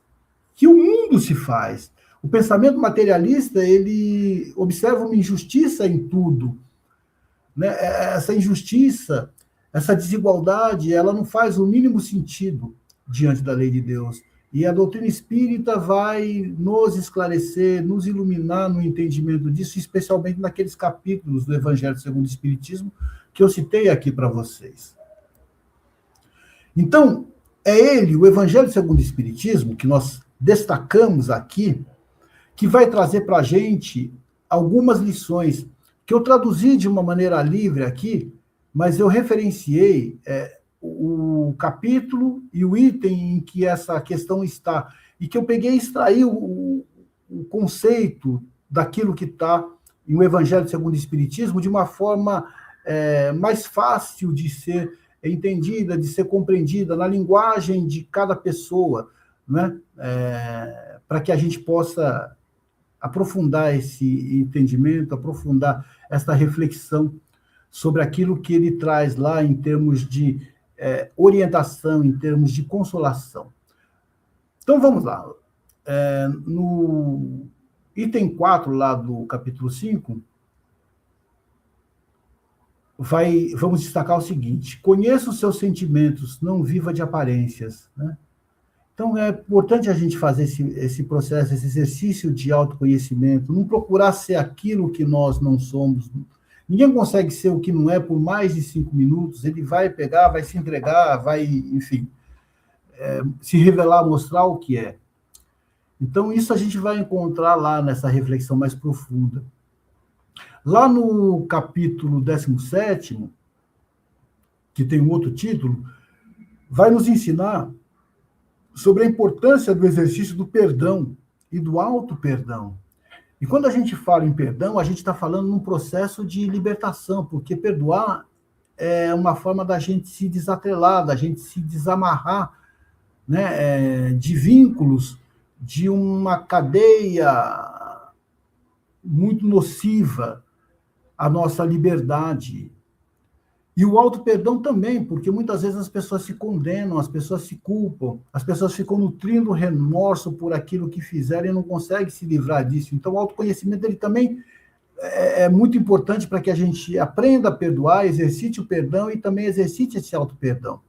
Que o mundo se faz. O pensamento materialista, ele observa uma injustiça em tudo. Né? Essa injustiça, essa desigualdade, ela não faz o mínimo sentido diante da lei de Deus. E a doutrina espírita vai nos esclarecer, nos iluminar no entendimento disso, especialmente naqueles capítulos do Evangelho segundo o Espiritismo que eu citei aqui para vocês. Então, é ele, o Evangelho segundo o Espiritismo, que nós destacamos aqui, que vai trazer para a gente algumas lições que eu traduzi de uma maneira livre aqui, mas eu referenciei o capítulo e o item em que essa questão está, e que eu peguei e extraí o conceito daquilo que está em o Evangelho segundo o Espiritismo de uma forma mais fácil de ser entendida, de ser compreendida na linguagem de cada pessoa, né? Para que a gente possa aprofundar esse entendimento, aprofundar essa reflexão sobre aquilo que ele traz lá em termos de orientação, em termos de consolação. Então, vamos lá. No item 4, lá do capítulo 5, vamos destacar o seguinte: conheça os seus sentimentos, não viva de aparências, né? Então, é importante a gente fazer esse processo, esse exercício de autoconhecimento, não procurar ser aquilo que nós não somos. Ninguém consegue ser o que não é por mais de 5 minutos, ele vai pegar, vai se entregar, vai, enfim, se revelar, mostrar o que é. Então, isso a gente vai encontrar lá nessa reflexão mais profunda. Lá no capítulo 17º, que tem um outro título, vai nos ensinar sobre a importância do exercício do perdão e do auto-perdão. E quando a gente fala em perdão, a gente está falando num processo de libertação, porque perdoar é uma forma da gente se desatrelar, da gente se desamarrar, né, de vínculos, de uma cadeia muito nociva à nossa liberdade. E o auto-perdão também, porque muitas vezes as pessoas se condenam, as pessoas se culpam, as pessoas ficam nutrindo remorso por aquilo que fizeram e não conseguem se livrar disso. Então, o autoconhecimento ele também é muito importante para que a gente aprenda a perdoar, exercite o perdão e também exercite esse auto-perdão.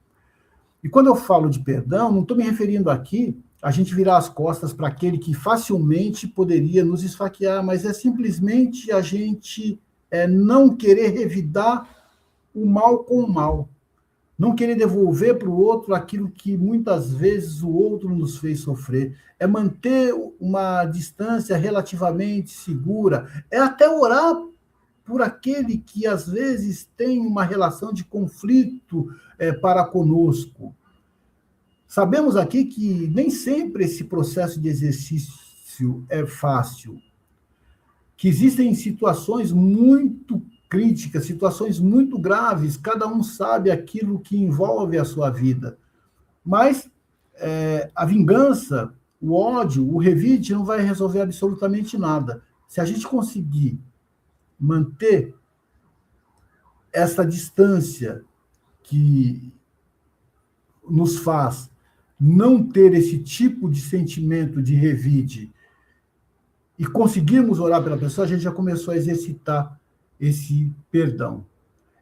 E quando eu falo de perdão, não estou me referindo aqui a gente virar as costas para aquele que facilmente poderia nos esfaquear, mas é simplesmente a gente não querer revidar o mal com o mal. Não querer devolver para o outro aquilo que muitas vezes o outro nos fez sofrer. É manter uma distância relativamente segura. É até orar por aquele que às vezes tem uma relação de conflito para conosco. Sabemos aqui que nem sempre esse processo de exercício é fácil. Que existem situações muito críticas, situações muito graves, cada um sabe aquilo que envolve a sua vida. Mas a vingança, o ódio, o revide não vai resolver absolutamente nada. Se a gente conseguir manter essa distância que nos faz não ter esse tipo de sentimento de revide e conseguirmos orar pela pessoa, a gente já começou a exercitar esse perdão.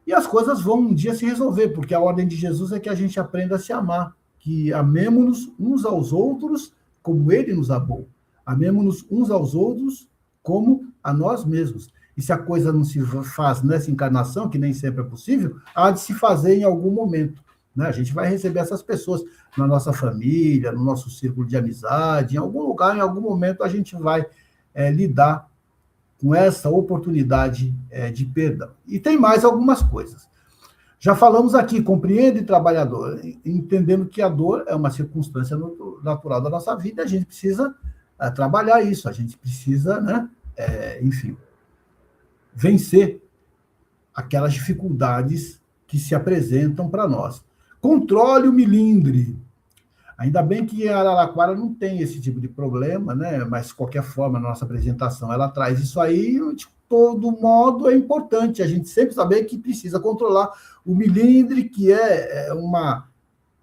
E as coisas vão um dia se resolver, porque a ordem de Jesus é que a gente aprenda a se amar, que amemos-nos uns aos outros como ele nos amou. Amemos-nos uns aos outros como a nós mesmos. E se a coisa não se faz nessa encarnação, que nem sempre é possível, há de se fazer em algum momento. Né? A gente vai receber essas pessoas na nossa família, no nosso círculo de amizade, em algum lugar, em algum momento, a gente vai lidar com essa oportunidade de perdão. E tem mais algumas coisas. Já falamos aqui, compreende, trabalhador, entendendo que a dor é uma circunstância natural da nossa vida, a gente precisa trabalhar isso, a gente precisa, né, enfim, vencer aquelas dificuldades que se apresentam para nós. Controle o melindre. Ainda bem que a Araraquara não tem esse tipo de problema, né? Mas, de qualquer forma, na nossa apresentação, ela traz isso aí, de todo modo, é importante a gente sempre saber que precisa controlar o melindre, que é uma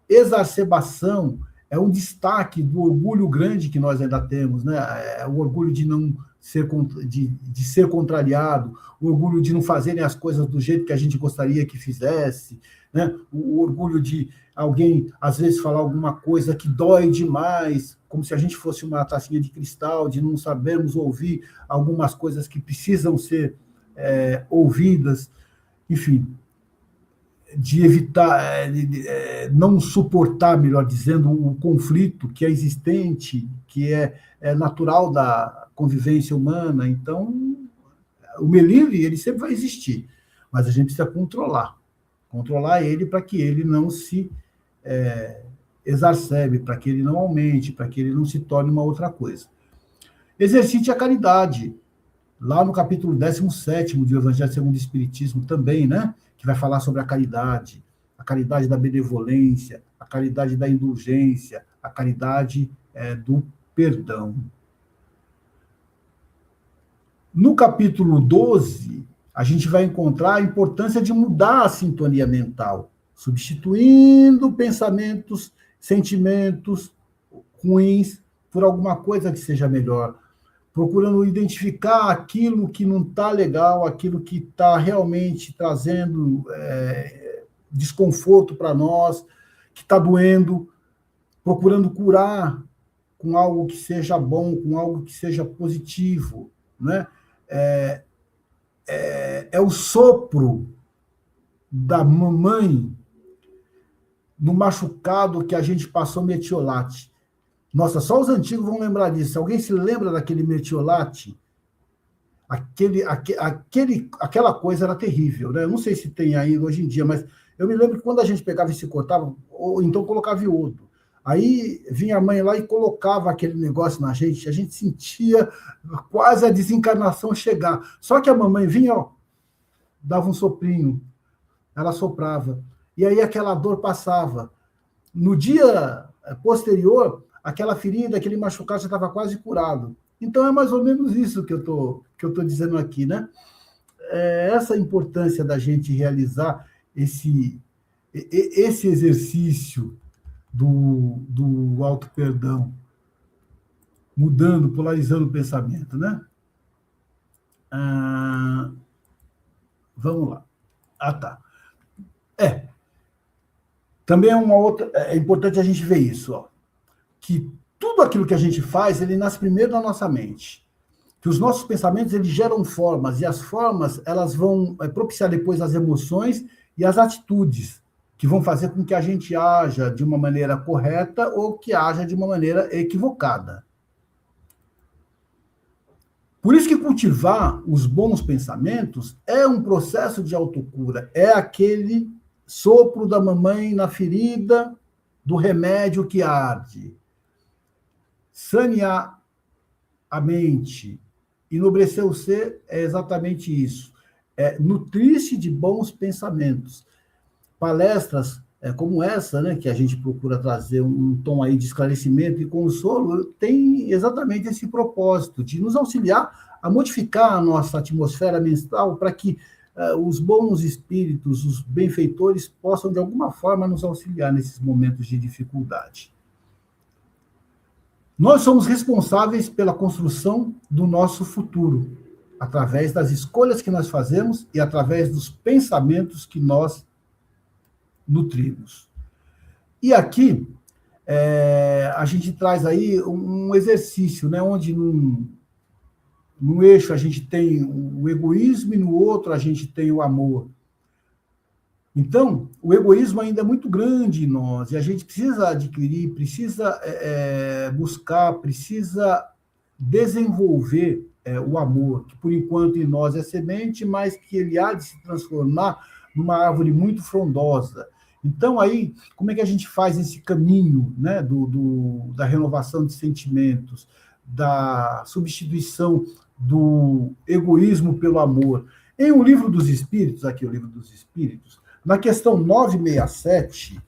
exacerbação, é um destaque do orgulho grande que nós ainda temos, né? É o orgulho de não ser, de ser contrariado, o orgulho de não fazerem as coisas do jeito que a gente gostaria que fizesse, né? O orgulho de alguém, às vezes, falar alguma coisa que dói demais, como se a gente fosse uma tacinha de cristal, de não sabermos ouvir algumas coisas que precisam ser ouvidas, enfim, de evitar, não suportar, melhor dizendo, o conflito que é existente, que é natural da convivência humana. Então, o melindre, ele sempre vai existir, mas a gente precisa controlar ele para que ele não se exacerbe, para que ele não aumente, para que ele não se torne uma outra coisa. Exercite a caridade. Lá no capítulo 17º do Evangelho segundo o Espiritismo também, né? Que vai falar sobre a caridade da benevolência, a caridade da indulgência, a caridade do perdão. No capítulo 12, a gente vai encontrar a importância de mudar a sintonia mental, substituindo pensamentos, sentimentos ruins por alguma coisa que seja melhor, procurando identificar aquilo que não está legal, aquilo que está realmente trazendo desconforto para nós, que está doendo, procurando curar com algo que seja bom, com algo que seja positivo, né? É o sopro da mamãe no machucado que a gente passou metiolate. Nossa, só os antigos vão lembrar disso. Alguém se lembra daquele metiolate? Aquela coisa era terrível, né? Eu não sei se tem ainda hoje em dia, mas eu me lembro que quando a gente pegava e se cortava, ou então colocava iodo. Aí vinha a mãe lá e colocava aquele negócio na gente, a gente sentia quase a desencarnação chegar. Só que a mamãe vinha, ó, dava um soprinho, ela soprava, e aí aquela dor passava. No dia posterior, aquela ferida, aquele machucado já estava quase curado. Então é mais ou menos isso que eu tô dizendo aqui, né? Essa importância da gente realizar esse exercício do auto-perdão, mudando, polarizando o pensamento, né? Vamos lá. Tá. Também é importante a gente ver isso, ó, que tudo aquilo que a gente faz, ele nasce primeiro na nossa mente. Que os nossos pensamentos, eles geram formas, e as formas, elas vão propiciar depois as emoções e as atitudes, que vão fazer com que a gente haja de uma maneira correta ou que haja de uma maneira equivocada. Por isso que cultivar os bons pensamentos é um processo de autocura, é aquele sopro da mamãe na ferida do remédio que arde. Sanear a mente, enobrecer o ser é exatamente isso. Nutrir-se de bons pensamentos. Palestras como essa, né, que a gente procura trazer um tom aí de esclarecimento e consolo, tem exatamente esse propósito, de nos auxiliar a modificar a nossa atmosfera mental para que os bons espíritos, os benfeitores, possam, de alguma forma, nos auxiliar nesses momentos de dificuldade. Nós somos responsáveis pela construção do nosso futuro, através das escolhas que nós fazemos e através dos pensamentos que nós nutrimos. E aqui, a gente traz aí um exercício, né, onde num eixo a gente tem o egoísmo e no outro a gente tem o amor. Então, o egoísmo ainda é muito grande em nós, e a gente precisa adquirir, precisa buscar, precisa desenvolver o amor, que por enquanto em nós é semente, mas que ele há de se transformar numa árvore muito frondosa. Então, aí, como é que a gente faz esse caminho, né, da renovação de sentimentos, da substituição do egoísmo pelo amor? Em O Livro dos Espíritos, aqui o Livro dos Espíritos, na questão 967,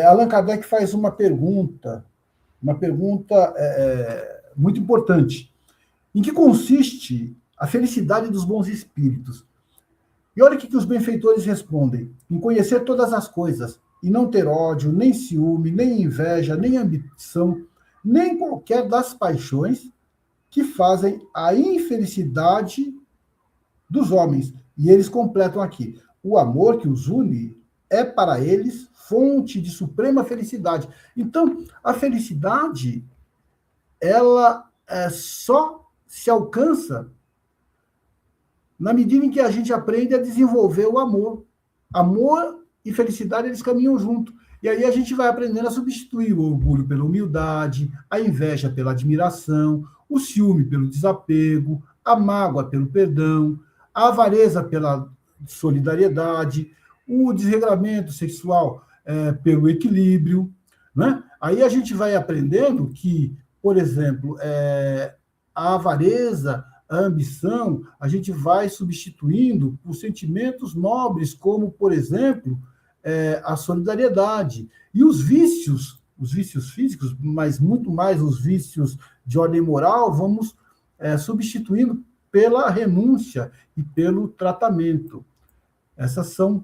Allan Kardec faz uma pergunta muito importante. Em que consiste a felicidade dos bons espíritos? E olha o que os benfeitores respondem: em conhecer todas as coisas, e não ter ódio, nem ciúme, nem inveja, nem ambição, nem qualquer das paixões que fazem a infelicidade dos homens. E eles completam aqui: o amor que os une é para eles fonte de suprema felicidade. Então, a felicidade, ela só se alcança na medida em que a gente aprende a desenvolver o amor. Amor e felicidade, eles caminham junto. E aí a gente vai aprendendo a substituir o orgulho pela humildade, a inveja pela admiração, o ciúme pelo desapego, a mágoa pelo perdão, a avareza pela solidariedade, o desregramento sexual pelo equilíbrio, né? Aí a gente vai aprendendo que, por exemplo, a avareza, a ambição, a gente vai substituindo por sentimentos nobres, como, por exemplo, a solidariedade. E os vícios físicos, mas muito mais os vícios de ordem moral, vamos substituindo pela renúncia e pelo tratamento. Essas são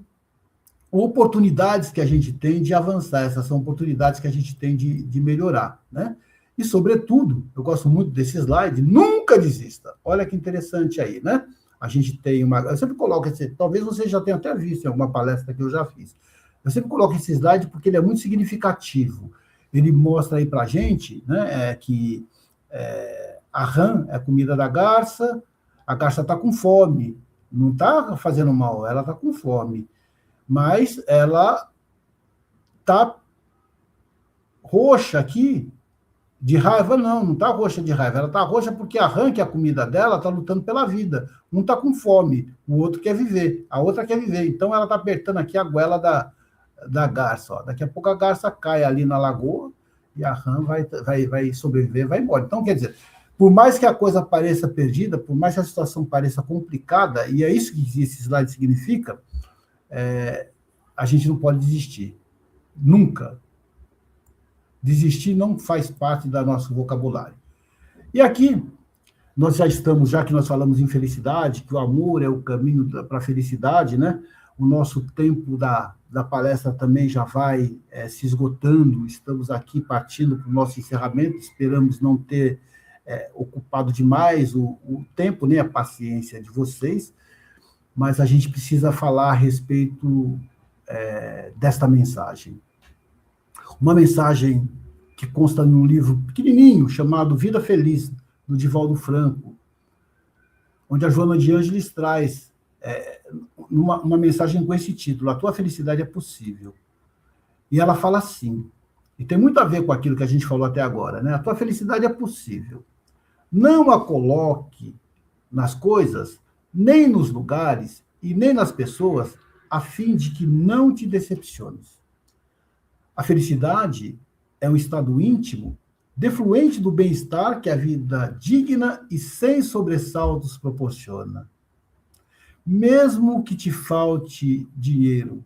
oportunidades que a gente tem de avançar, essas são oportunidades que a gente tem de melhorar, né? E, sobretudo, eu gosto muito desse slide, nunca desista. Olha que interessante aí, né? A gente tem eu sempre coloco talvez você já tenha até visto em alguma palestra que eu já fiz. Eu sempre coloco esse slide porque ele é muito significativo. Ele mostra aí para a gente, né, que a rã é a comida da garça, a garça está com fome, não está fazendo mal, ela está com fome, mas ela está roxa aqui, de raiva, não está roxa de raiva, ela está roxa porque a rã, que é a comida dela, está lutando pela vida. Um está com fome, o outro quer viver, a outra quer viver. Então, ela está apertando aqui a goela da garça. Ó. Daqui a pouco a garça cai ali na lagoa e a rã vai sobreviver, vai embora. Então, quer dizer, por mais que a coisa pareça perdida, por mais que a situação pareça complicada, e é isso que esse slide significa, a gente não pode desistir. Nunca. Desistir não faz parte do nosso vocabulário. E aqui, nós já que nós falamos em felicidade, que o amor é o caminho para a felicidade, né? O nosso tempo da palestra também já vai se esgotando, estamos aqui partindo para o nosso encerramento, esperamos não ter ocupado demais o tempo, nem a paciência de vocês, mas a gente precisa falar a respeito desta mensagem. Uma mensagem que consta num livro pequenininho, chamado Vida Feliz, do Divaldo Franco, onde a Joana de Ângeles traz uma mensagem com esse título: A Tua Felicidade é Possível. E ela fala assim, e tem muito a ver com aquilo que a gente falou até agora, né? A tua felicidade é possível. Não a coloque nas coisas, nem nos lugares e nem nas pessoas, a fim de que não te decepciones. A felicidade é um estado íntimo, defluente do bem-estar que a vida digna e sem sobressaltos proporciona. Mesmo que te falte dinheiro,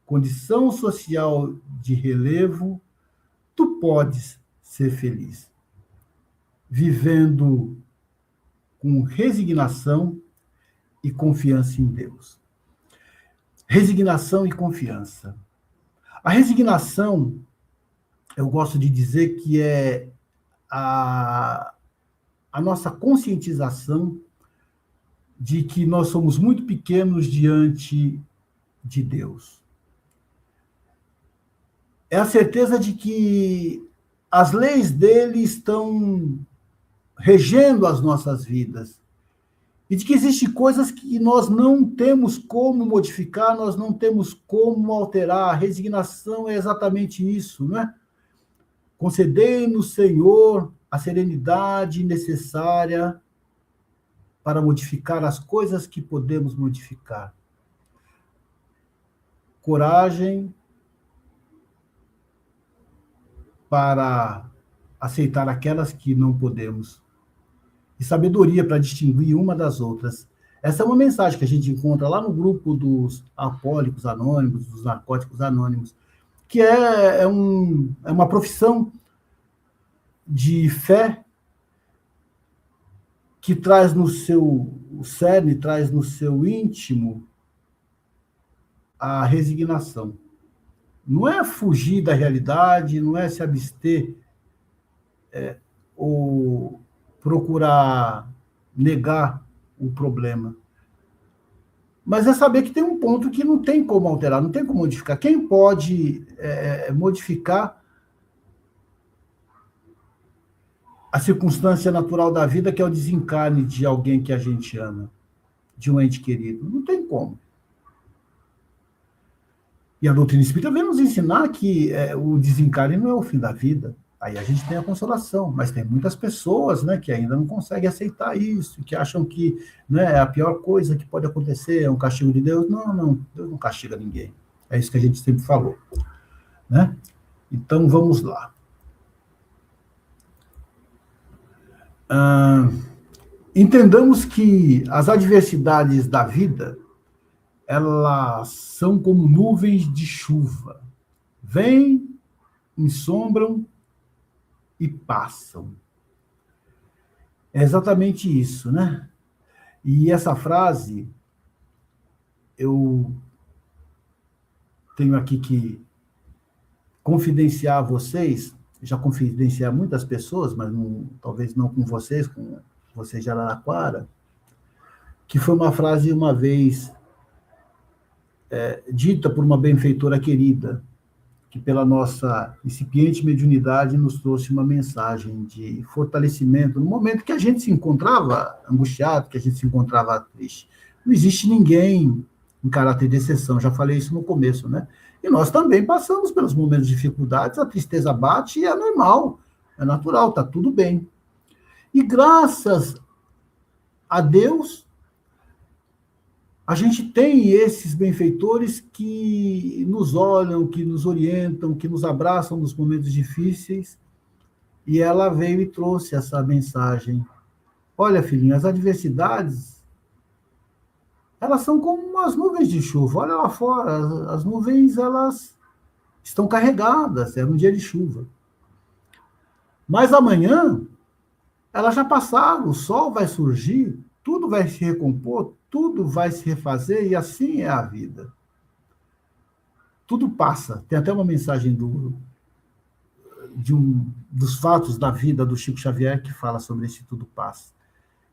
condição social de relevo, tu podes ser feliz, vivendo com resignação e confiança em Deus. Resignação e confiança. A resignação, eu gosto de dizer que é a nossa conscientização de que nós somos muito pequenos diante de Deus. É a certeza de que as leis dele estão regendo as nossas vidas e de que existem coisas que nós não temos como modificar, nós não temos como alterar. A resignação é exatamente isso, não é? Concedei-nos, Senhor, a serenidade necessária para modificar as coisas que podemos modificar. Coragem para aceitar aquelas que não podemos. E sabedoria para distinguir uma das outras. Essa é uma mensagem que a gente encontra lá no grupo dos alcoólicos anônimos, dos narcóticos anônimos, que é uma profissão de fé que traz no seu cerne, traz no seu íntimo a resignação. Não é fugir da realidade, não é se abster ou procurar negar o problema. Mas é saber que tem um ponto que não tem como alterar, não tem como modificar. Quem pode modificar a circunstância natural da vida, que é o desencarne de alguém que a gente ama, de um ente querido? Não tem como. E a doutrina espírita vem nos ensinar que o desencarne não é o fim da vida. Aí a gente tem a consolação, mas tem muitas pessoas, né, que ainda não conseguem aceitar isso, que acham que, né, é a pior coisa que pode acontecer, é um castigo de Deus. Não, Deus não castiga ninguém. É isso que a gente sempre falou, né? Então, vamos lá. Entendamos que as adversidades da vida, elas são como nuvens de chuva. Vêm, ensombram e passam. É exatamente isso, né? E essa frase, eu tenho aqui que confidenciar a vocês, já confidenciar muitas pessoas, mas talvez não com vocês de Araraquara, que foi uma frase uma vez dita por uma benfeitora querida, que pela nossa incipiente mediunidade nos trouxe uma mensagem de fortalecimento no momento que a gente se encontrava angustiado, que a gente se encontrava triste. Não existe ninguém em caráter de exceção, já falei isso no começo, né? E nós também passamos pelos momentos de dificuldades, a tristeza bate e é normal, é natural, está tudo bem. E graças a Deus, a gente tem esses benfeitores que nos olham, que nos orientam, que nos abraçam nos momentos difíceis, e ela veio e trouxe essa mensagem. Olha, filhinho, as adversidades, elas são como as nuvens de chuva. Olha lá fora, as nuvens, elas estão carregadas, é um dia de chuva. Mas amanhã, elas já passaram, o sol vai surgir, tudo vai se recompor, tudo vai se refazer, e assim é a vida. Tudo passa. Tem até uma mensagem dos fatos da vida do Chico Xavier que fala sobre esse tudo passa.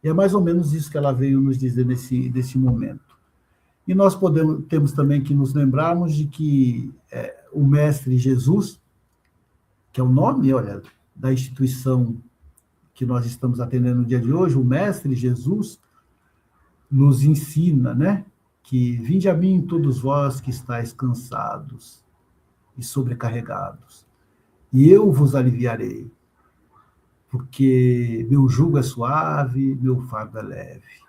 E é mais ou menos isso que ela veio nos dizer nesse momento. E nós temos também que nos lembrarmos de que o Mestre Jesus, que é o nome, olha, da instituição que nós estamos atendendo no dia de hoje, o Mestre Jesus, nos ensina, né, que vinde a mim todos vós que estáis cansados e sobrecarregados, e eu vos aliviarei, porque meu jugo é suave, meu fardo é leve.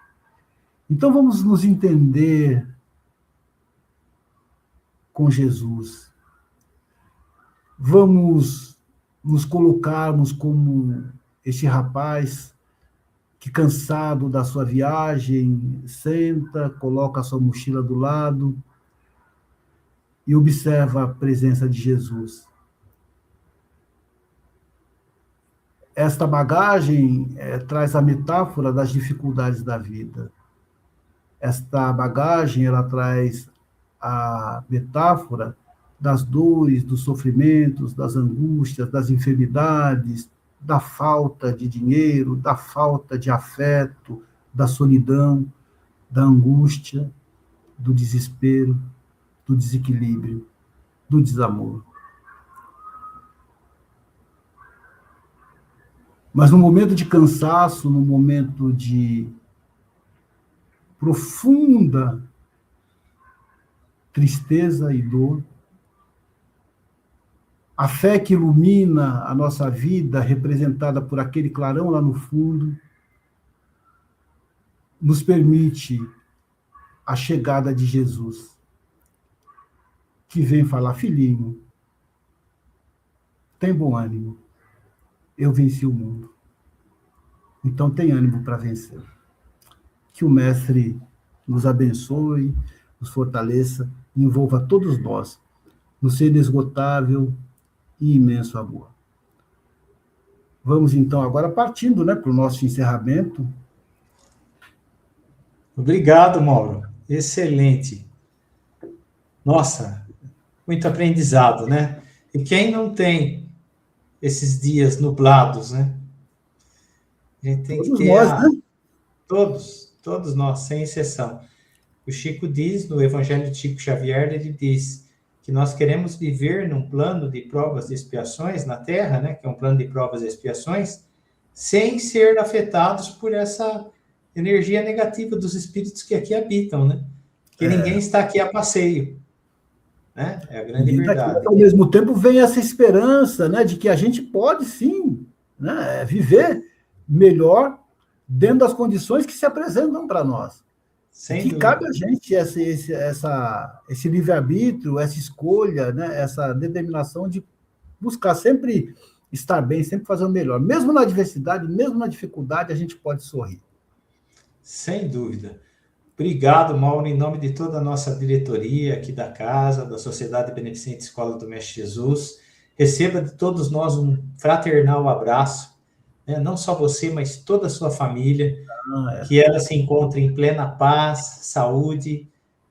Então vamos nos entender com Jesus. Vamos nos colocarmos como este rapaz que, cansado da sua viagem, senta, coloca a sua mochila do lado e observa a presença de Jesus. Esta bagagem traz a metáfora das dificuldades da vida. Esta bagagem, ela traz a metáfora das dores, dos sofrimentos, das angústias, das enfermidades, da falta de dinheiro, da falta de afeto, da solidão, da angústia, do desespero, do desequilíbrio, do desamor. Mas no momento de cansaço, no momento de profunda tristeza e dor, a fé que ilumina a nossa vida, representada por aquele clarão lá no fundo, nos permite a chegada de Jesus, que vem falar: filhinho, tem bom ânimo, eu venci o mundo. Então tem ânimo para vencer. Que o Mestre nos abençoe, nos fortaleça e envolva todos nós no seu inesgotável e imenso amor. Vamos então agora partindo, para o nosso encerramento. Obrigado, Mauro. Excelente. Nossa, muito aprendizado, né? E quem não tem esses dias nublados, né? A gente tem Todos que ter nós, né? Todos nós, sem exceção. O Chico diz, no Evangelho de Chico Xavier, ele diz que nós queremos viver num plano de provas e expiações na Terra, né? Que é um plano de provas e expiações, sem ser afetados por essa energia negativa dos espíritos que aqui habitam, né? Que ninguém está aqui a passeio, né? É a grande verdade. Ao mesmo tempo vem essa esperança, né, de que a gente pode sim, né, viver melhor dentro das condições que se apresentam para nós. Sem que dúvida. Cabe a gente esse livre-arbítrio, essa escolha, né, essa determinação de buscar sempre estar bem, sempre fazer o melhor. Mesmo na adversidade, mesmo na dificuldade, a gente pode sorrir. Sem dúvida. Obrigado, Mauro, em nome de toda a nossa diretoria aqui da casa, da Sociedade Beneficente Escola do Mestre Jesus. Receba de todos nós um fraternal abraço, né? Não só você, mas toda a sua família, que ela se encontre em plena paz, saúde,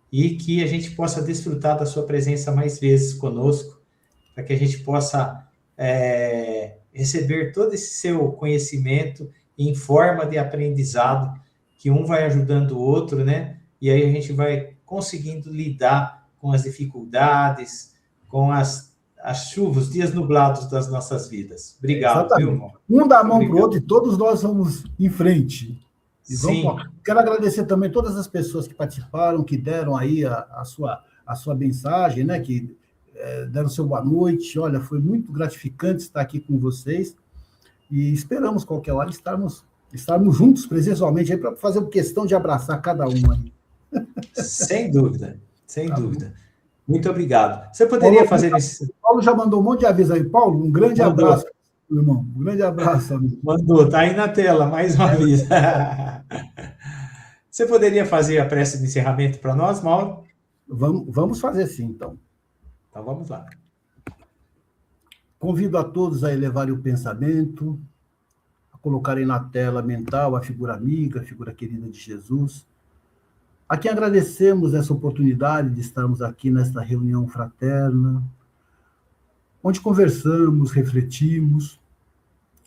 e que a gente possa desfrutar da sua presença mais vezes conosco, para que a gente possa receber todo esse seu conhecimento em forma de aprendizado, que um vai ajudando o outro, né? E aí a gente vai conseguindo lidar com as dificuldades, com as chuvas, os dias nublados das nossas vidas. Obrigado, exatamente, viu, irmão? Um dá a mão para o outro e todos nós vamos em frente. E Sim. Quero agradecer também todas as pessoas que participaram, que deram aí a sua mensagem, né? Que deram seu boa noite. Olha, foi muito gratificante estar aqui com vocês e esperamos qualquer hora estarmos juntos presencialmente aí para fazer uma questão de abraçar cada um aí. Sem dúvida, sem dúvida. Muito obrigado. Você poderia fazer isso? Paulo já mandou um monte de aviso aí. Paulo, um grande abraço, meu irmão. Um grande abraço, amigo. Mandou, tá aí na tela, mais uma vez. Você poderia fazer a prece de encerramento para nós, Mauro? Vamos fazer sim, então. Então vamos lá. Convido a todos a elevarem o pensamento, a colocarem na tela mental a figura amiga, a figura querida de Jesus, a quem agradecemos essa oportunidade de estarmos aqui nesta reunião fraterna, onde conversamos, refletimos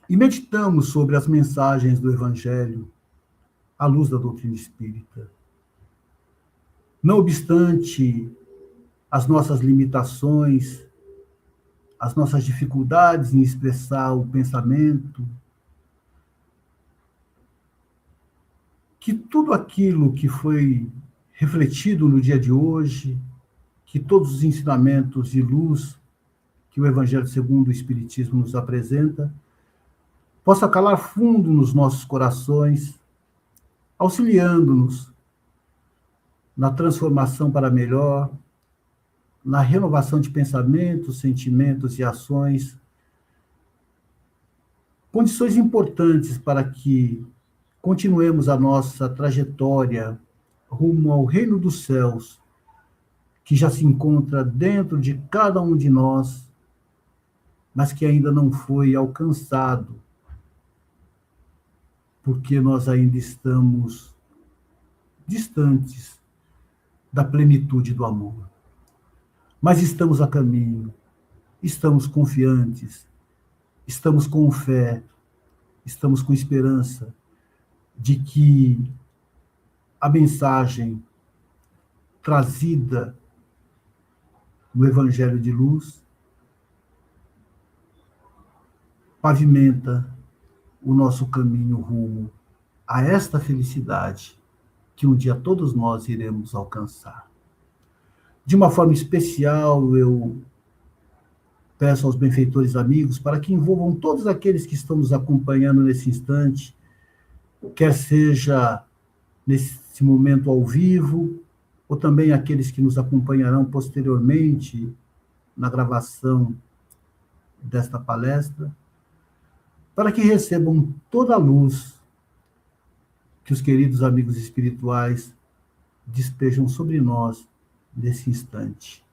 e meditamos sobre as mensagens do Evangelho à luz da doutrina espírita. Não obstante as nossas limitações, as nossas dificuldades em expressar o pensamento, que tudo aquilo que foi refletido no dia de hoje, que todos os ensinamentos de luz que o Evangelho segundo o Espiritismo nos apresenta, possa calar fundo nos nossos corações, auxiliando-nos na transformação para melhor, na renovação de pensamentos, sentimentos e ações, condições importantes para que continuemos a nossa trajetória rumo ao reino dos céus, que já se encontra dentro de cada um de nós, mas que ainda não foi alcançado, porque nós ainda estamos distantes da plenitude do amor. Mas estamos a caminho, estamos confiantes, estamos com fé, estamos com esperança de que a mensagem trazida no Evangelho de Luz pavimenta o nosso caminho rumo a esta felicidade que um dia todos nós iremos alcançar. De uma forma especial, eu peço aos benfeitores amigos para que envolvam todos aqueles que estão nos acompanhando nesse instante, quer seja nesse momento ao vivo, ou também aqueles que nos acompanharão posteriormente na gravação desta palestra, para que recebam toda a luz que os queridos amigos espirituais despejam sobre nós nesse instante.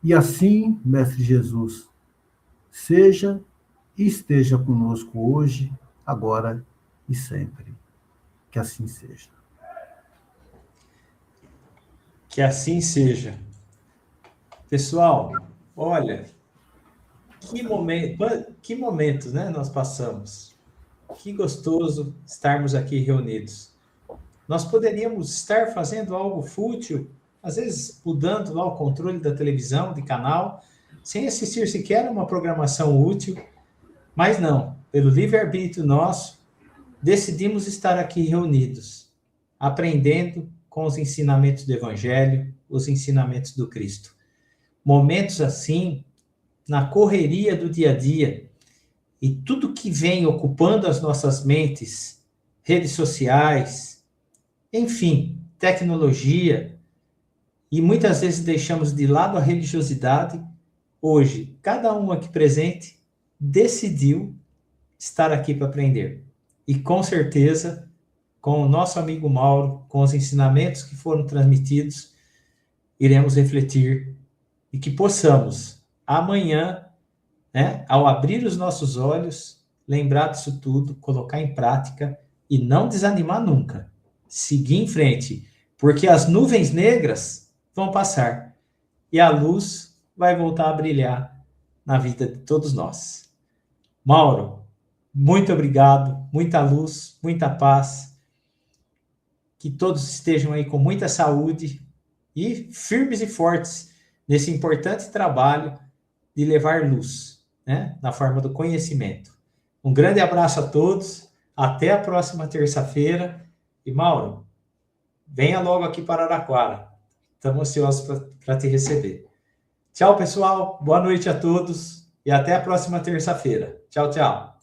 E assim, Mestre Jesus, seja e esteja conosco hoje, agora e sempre. Que assim seja. Que assim seja. Pessoal, olha, que momentos, né, nós passamos. Que gostoso estarmos aqui reunidos. Nós poderíamos estar fazendo algo fútil, às vezes mudando lá o controle da televisão, de canal, sem assistir sequer uma programação útil, mas não, pelo livre-arbítrio nosso, decidimos estar aqui reunidos, aprendendo com os ensinamentos do Evangelho, os ensinamentos do Cristo. Momentos assim, na correria do dia a dia, e tudo que vem ocupando as nossas mentes, redes sociais, enfim, tecnologia, e muitas vezes deixamos de lado a religiosidade, hoje, cada um aqui presente decidiu estar aqui para aprender. E com certeza, com o nosso amigo Mauro, com os ensinamentos que foram transmitidos, iremos refletir e que possamos, amanhã, né, ao abrir os nossos olhos, lembrar disso tudo, colocar em prática e não desanimar nunca. Seguir em frente, porque as nuvens negras vão passar e a luz vai voltar a brilhar na vida de todos nós. Mauro, muito obrigado, muita luz, muita paz, que todos estejam aí com muita saúde e firmes e fortes nesse importante trabalho de levar luz, né, na forma do conhecimento. Um grande abraço a todos, até a próxima terça-feira. E, Mauro, venha logo aqui para Araraquara. Estamos ansiosos para te receber. Tchau, pessoal. Boa noite a todos e até a próxima terça-feira. Tchau, tchau.